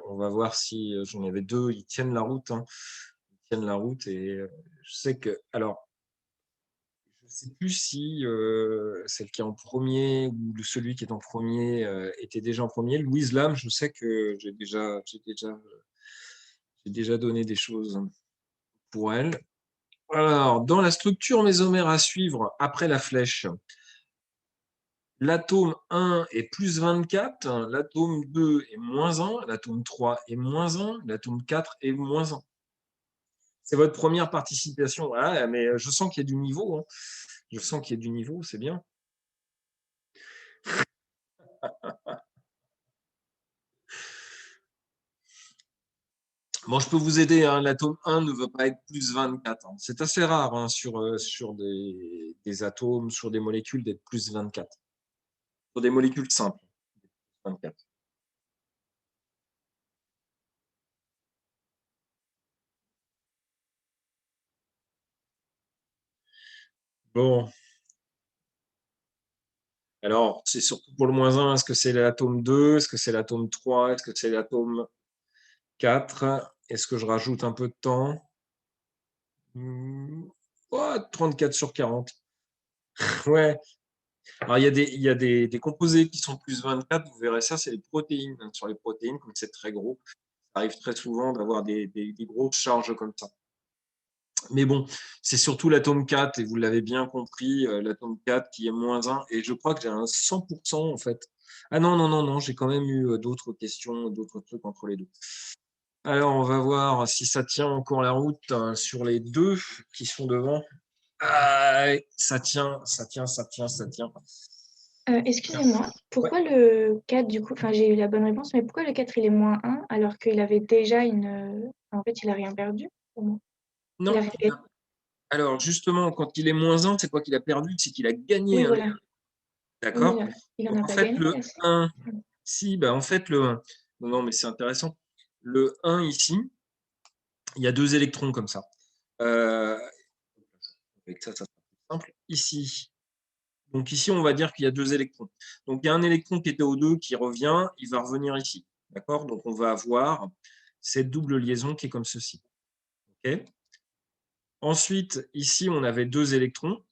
On va voir si j'en avais deux, ils tiennent la route. Hein. Ils tiennent la route et je sais que. Alors, je ne sais plus si celle qui est en premier ou celui qui est en premier était déjà en premier. Louise Lam, je sais que j'ai déjà donné des choses pour elle. Alors, dans la structure mésomère à suivre après la flèche, l'atome 1 est plus 24, l'atome 2 est moins 1, l'atome 3 est moins 1, l'atome 4 est moins 1. C'est votre première participation. Voilà, mais je sens qu'il y a du niveau. Hein. Je sens qu'il y a du niveau, c'est bien. Bon, je peux vous aider. Hein. L'atome 1 ne veut pas être plus 24. Hein. C'est assez rare hein, sur des atomes, sur des molécules, d'être plus 24. Sur des molécules simples. 24. Bon, alors, c'est surtout pour le moins 1. Est-ce que c'est l'atome 2? Est-ce que c'est l'atome 3? Est-ce que c'est l'atome 4? Est-ce que je rajoute un peu de temps? 34 sur 40. Ouais. Alors, il y a des composés qui sont plus 24. Vous verrez ça, c'est les protéines. Sur les protéines, comme c'est très gros, arrive très souvent d'avoir des grosses charges comme ça. Mais bon, c'est surtout l'atome 4, et vous l'avez bien compris, l'atome 4 qui est -1, et je crois que j'ai un 100% en fait. Ah non, non, non, non, j'ai quand même eu d'autres questions, d'autres trucs entre les deux. Alors, on va voir si ça tient encore la route sur les deux qui sont devant. Ah, ça tient, ça tient, ça tient, ça tient. Excusez-moi, pourquoi le 4 du coup, enfin j'ai eu la bonne réponse, mais pourquoi le 4 il est -1 alors qu'il avait déjà en fait il a rien perdu pour moi. Il a Non, récupéré. alors justement, quand il est -1, c'est quoi qu'il a perdu? C'est qu'il a gagné Oui, un voilà. élément. Oui, D'accord? il en Donc a en pas fait, gagné le assez. 1, si, bah, en fait, le 1, non, mais c'est intéressant. Le 1 ici, il y a 2 électrons comme ça. Avec ça sera plus simple. Ici, donc ici, on va dire qu'il y a 2 électrons. Donc il y a un électron qui était au 2 qui revient, il va revenir ici. D'accord? Donc on va avoir cette double liaison qui est comme ceci. OK? Ensuite, ici, on avait 2 électrons.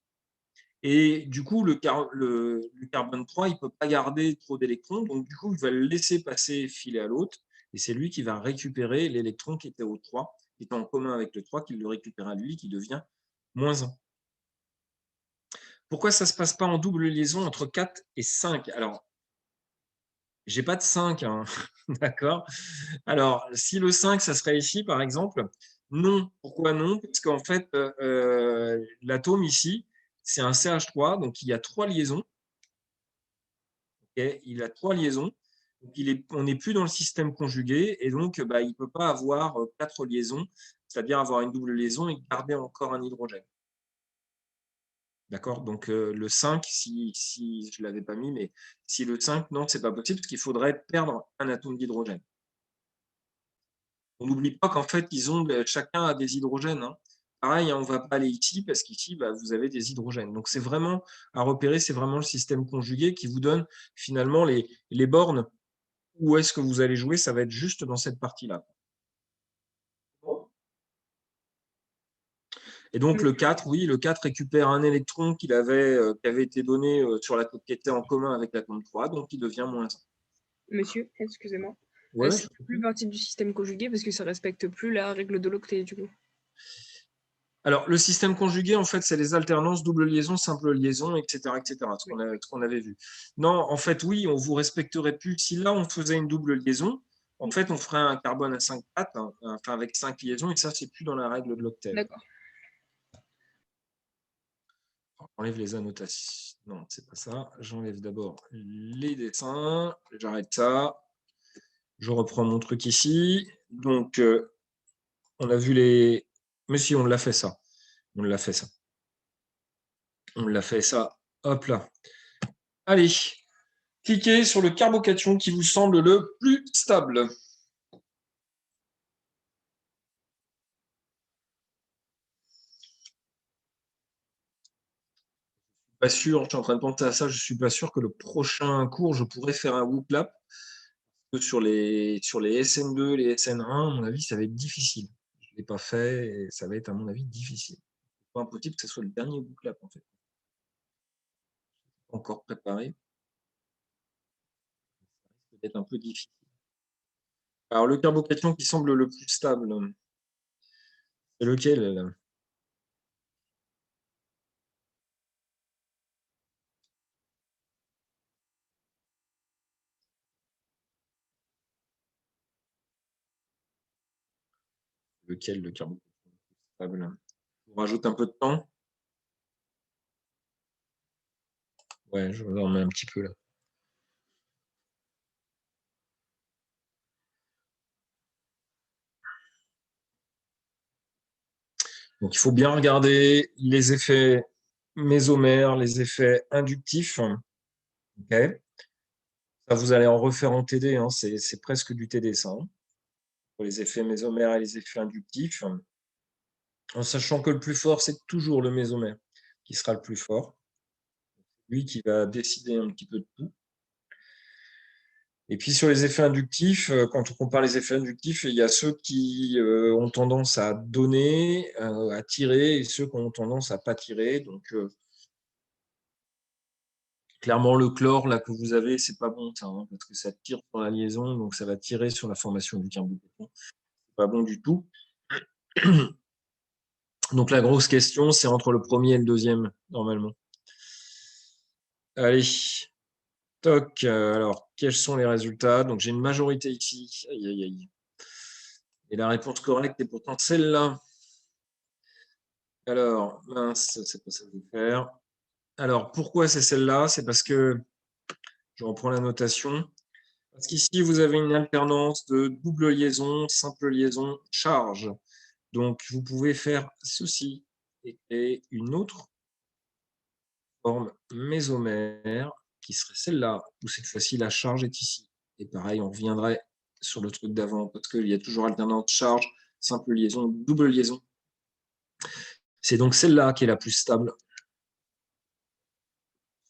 Et du coup, le carbone 3, il ne peut pas garder trop d'électrons. Donc, du coup, il va le laisser passer, filer à l'autre. Et c'est lui qui va récupérer l'électron qui était au 3, qui était en commun avec le 3, qui le récupère à lui, qui devient -1. Pourquoi ça ne se passe pas en double liaison entre 4 et 5? Alors, j'ai pas de 5, hein. D'accord? Alors, si le 5, ça serait ici, par exemple, non. Pourquoi non? Parce qu'en fait, l'atome ici, c'est un CH3, donc il y a 3 liaisons. Okay, il a 3 liaisons. Donc on n'est plus dans le système conjugué, et donc bah, il ne peut pas avoir 4 liaisons, c'est-à-dire avoir une double liaison et garder encore un hydrogène. D'accord? Donc le 5, si je ne l'avais pas mis, mais si le 5, non, ce n'est pas possible, parce qu'il faudrait perdre un atome d'hydrogène. On n'oublie pas qu'en fait, chacun a des hydrogènes. Hein. Pareil, hein, on ne va pas aller ici, parce qu'ici, bah, vous avez des hydrogènes. Donc c'est vraiment à repérer, c'est vraiment le système conjugué qui vous donne finalement les bornes. Où est-ce que vous allez jouer? Ça va être juste dans cette partie-là. Et donc le 4, oui, le 4 récupère un électron qui avait été donné sur l'atome qui était en commun avec l'atome 3, donc il devient -1. Monsieur, excusez-moi. Ouais, C'est plus partie du système conjugué parce que ça respecte plus la règle de l'octet du coup. alors, le système conjugué, en fait, c'est les alternances, double liaison, simple liaison, etc., etc., ce qu'on avait vu. Non, en fait, oui, on vous respecterait plus. Si là, on faisait une double liaison, en fait, on ferait un carbone à 5 pattes, hein, enfin, avec 5 liaisons, et ça, c'est plus dans la règle de l'octet. D'accord. J'enlève les annotations. Non, c'est pas ça. J'enlève d'abord les dessins. J'arrête ça. Je reprends mon truc ici. Donc, on a vu les... Mais si, on l'a fait ça. On l'a fait ça. On l'a fait ça. Hop là. Allez. Cliquez sur le carbocation qui vous semble le plus stable. Pas sûr, je suis en train de penser à ça, je ne suis pas sûr que le prochain cours, je pourrais faire un WhoopLap. Sur les SN2, les SN1, à mon avis, ça va être difficile. Je ne l'ai pas fait et ça va être, à mon avis, difficile. C'est pas impossible que ce soit le dernier WhoopLap, en fait. Encore préparé. Ça risque d'être un peu difficile. Alors, le carbocation qui semble le plus stable, c'est lequel là? Lequel, le carbocation le plus stable? Je vous rajoute un peu de temps. Ouais, je vous en mets un petit peu là. Donc, il faut bien regarder les effets mésomères, les effets inductifs. Okay. Ça, vous allez en refaire en TD, hein, c'est presque du TD, ça. Hein, pour les effets mésomères et les effets inductifs. En sachant que le plus fort, c'est toujours le mésomère qui sera le plus fort. Lui qui va décider un petit peu de tout. Et puis sur les effets inductifs, quand on compare les effets inductifs, il y a ceux qui ont tendance à donner, à tirer, et ceux qui ont tendance à pas tirer. Donc clairement, le chlore là, que vous avez, ce n'est pas bon, ça, hein, parce que ça tire sur la liaison, donc ça va tirer sur la formation du carbocation. Ce n'est pas bon du tout. Donc la grosse question, c'est entre le premier et le deuxième, normalement. Allez, toc. Alors, quels sont les résultats? Donc j'ai une majorité ici. Aïe, aïe, aïe. Et la réponse correcte est pourtant celle-là. Alors, mince, c'est pas ça que je vais faire. Alors, pourquoi c'est celle-là? C'est parce que, je reprends la notation, parce qu'ici, vous avez une alternance de double liaison, simple liaison, charge. Donc, vous pouvez faire ceci et créer une autre forme mésomère qui serait celle-là, où cette fois-ci, la charge est ici. Et pareil, on reviendrait sur le truc d'avant, parce qu'il y a toujours alternance charge, simple liaison, double liaison. C'est donc celle-là qui est la plus stable.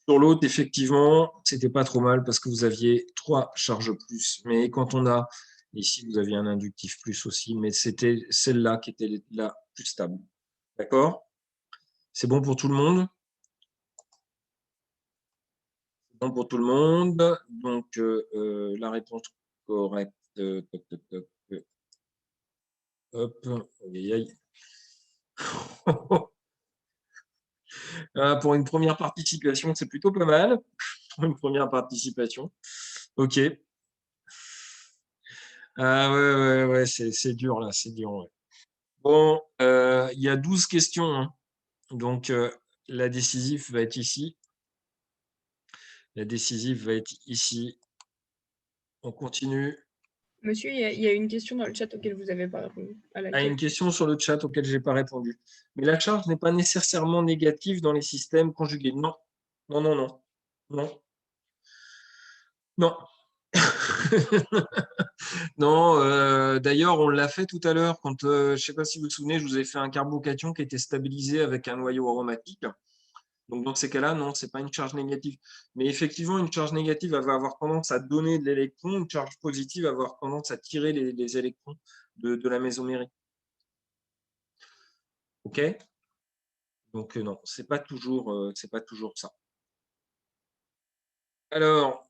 Sur l'autre, effectivement, c'était pas trop mal parce que vous aviez 3 charges plus. Mais quand on a, ici, vous aviez un inductif plus aussi, mais c'était celle-là qui était la plus stable. D'accord? C'est bon pour tout le monde? C'est bon pour tout le monde. Donc, la réponse correcte. Hop, aïe, aïe. Pour une première participation, c'est plutôt pas mal. Pour une première participation. OK. Ah ouais, c'est dur là, c'est dur. Ouais. Bon, il y a 12 questions. Hein. Donc, la décisive va être ici. La décisive va être ici. On continue. Monsieur, il y a une question dans le chat auquel vous n'avez pas répondu. Une question sur le chat auquel je n'ai pas répondu. Mais la charge n'est pas nécessairement négative dans les systèmes conjugués. Non, non, non, non. Non. Non. Non, d'ailleurs, on l'a fait tout à l'heure quand, je ne sais pas si vous vous souvenez, je vous ai fait un carbocation qui était stabilisé avec un noyau aromatique. Donc, dans ces cas-là, non, ce n'est pas une charge négative. Mais effectivement, une charge négative va avoir tendance à donner de l'électron, une charge positive va avoir tendance à tirer les électrons de la mésomérie. OK? Donc, non, ce n'est pas toujours ça. Alors,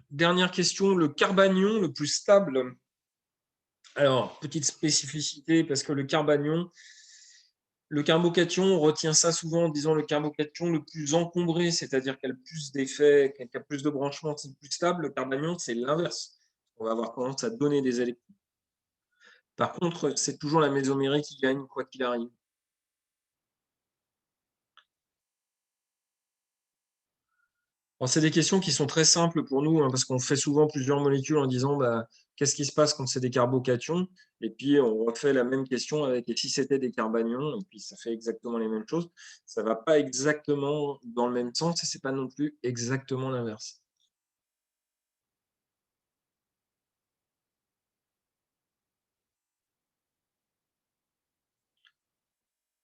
dernière question, le carbanion le plus stable. Alors, petite spécificité, parce que le carbanion, le carbocation, on retient ça souvent en disant le carbocation le plus encombré, c'est-à-dire qu'il a plus d'effets, qu'il a plus de branchements, c'est plus stable. Le carbanion, c'est l'inverse. On va avoir tendance à donner des électrons. Par contre, c'est toujours la mésomérie qui gagne, quoi qu'il arrive. C'est des questions qui sont très simples pour nous, hein, parce qu'on fait souvent plusieurs molécules en disant qu'est-ce qui se passe quand c'est des carbocations, et puis on refait la même question avec et si c'était des carbanions, et puis ça fait exactement les mêmes choses. Ça ne va pas exactement dans le même sens, et ce n'est pas non plus exactement l'inverse.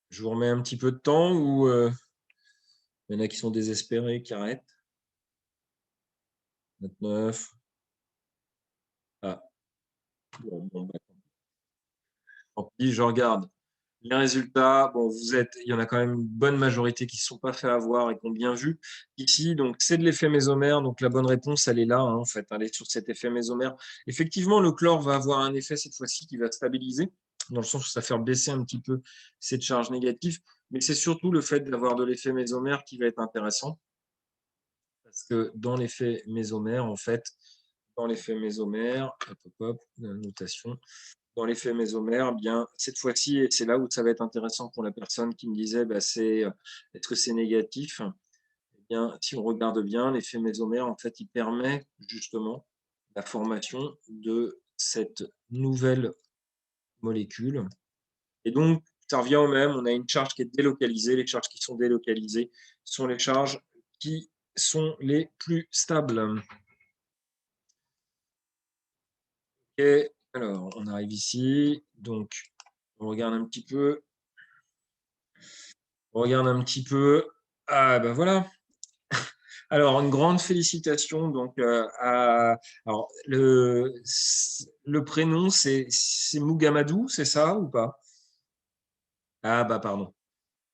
Je vous remets un petit peu de temps, ou il y en a qui sont désespérés, qui arrêtent. 29. Ah. Bon, tant pis, je regarde. Les résultats, bon, il y en a quand même une bonne majorité qui ne se sont pas fait avoir et qui ont bien vu. Ici, donc, c'est de l'effet mésomère. Donc, la bonne réponse, elle est là, hein, en fait. Elle est sur cet effet mésomère. Effectivement, le chlore va avoir un effet cette fois-ci qui va stabiliser, dans le sens où ça va faire baisser un petit peu cette charge négative. Mais c'est surtout le fait d'avoir de l'effet mésomère qui va être intéressant. Parce que dans l'effet mésomère, en fait, dans l'effet mésomère, notation. Dans l'effet mésomère, bien, cette fois-ci, et c'est là où ça va être intéressant pour la personne qui me disait est-ce que c'est négatif? Eh bien, si on regarde bien, l'effet mésomère, en fait, il permet justement la formation de cette nouvelle molécule. Et donc, ça revient au même, on a une charge qui est délocalisée. Les charges qui sont délocalisées sont les charges qui sont les plus stables. Et alors, on arrive ici, donc on regarde un petit peu. On regarde un petit peu. Ah ben voilà. Alors, une grande félicitation. Donc, alors, le prénom, c'est Mugamadou, c'est ça ou pas? Ah bah pardon,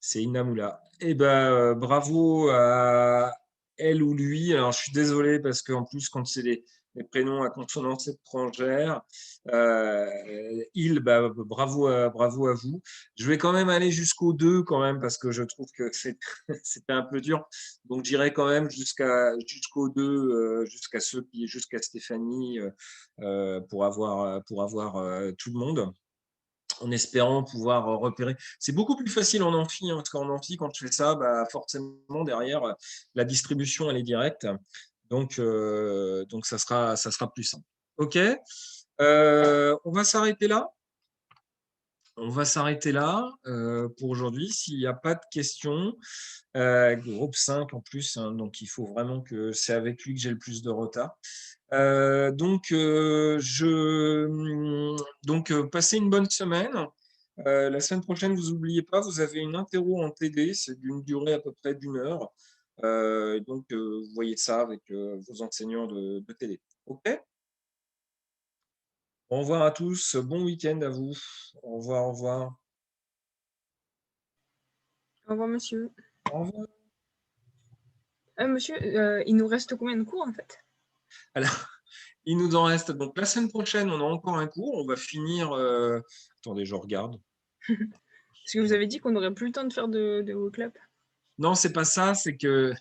c'est Inamoula. Eh ben, bravo à elle ou lui. Alors, je suis désolé parce qu'en plus, quand c'est les prénoms à consonance étrangère, il, bah, bravo à vous. Je vais quand même aller jusqu'au 2 quand même parce que je trouve que c'était un peu dur. Donc, j'irai quand même jusqu'au 2, jusqu'à Stéphanie pour avoir tout le monde, en espérant pouvoir repérer. C'est beaucoup plus facile en amphi, hein, parce qu'en amphi, quand tu fais ça, bah, forcément, derrière, la distribution, elle est directe. Donc ça sera plus simple. OK. On va s'arrêter là. On va s'arrêter là pour aujourd'hui. S'il n'y a pas de questions, groupe 5 en plus, hein, donc il faut vraiment que c'est avec lui que j'ai le plus de retard. Passez une bonne semaine. La semaine prochaine, vous n'oubliez pas, vous avez une interro en TD, c'est d'une durée à peu près d'1 heure. Vous voyez ça avec vos enseignants de TD. OK? Au revoir à tous, bon week-end à vous. Au revoir, au revoir. Au revoir, monsieur. Au revoir. Monsieur, il nous reste combien de cours en fait? Alors, il nous en reste. Donc, la semaine prochaine, on a encore un cours. On va finir. Attendez, je regarde. Parce que vous avez dit qu'on n'aurait plus le temps de faire de WooClap. Non, c'est pas ça. C'est que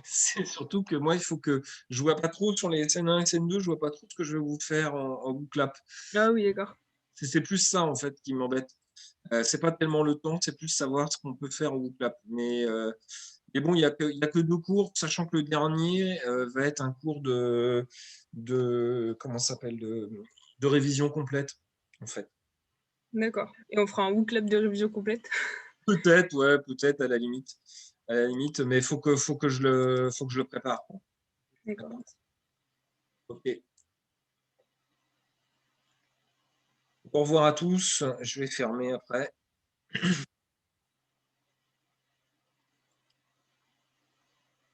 c'est surtout que moi, il faut que je vois pas trop sur les SN1 et SN2. Je vois pas trop ce que je vais vous faire en WooClap. Ah oui, d'accord. C'est plus ça en fait qui m'embête. C'est pas tellement le temps, c'est plus savoir ce qu'on peut faire en WooClap. Mais bon, il y a que 2 cours, sachant que le dernier va être un cours de comment ça s'appelle de révision complète en fait. D'accord. Et on fera un WooClap de révision complète. Peut-être, ouais, peut-être à la limite, mais faut que je le prépare. D'accord. Ok. Au revoir à tous. Je vais fermer après.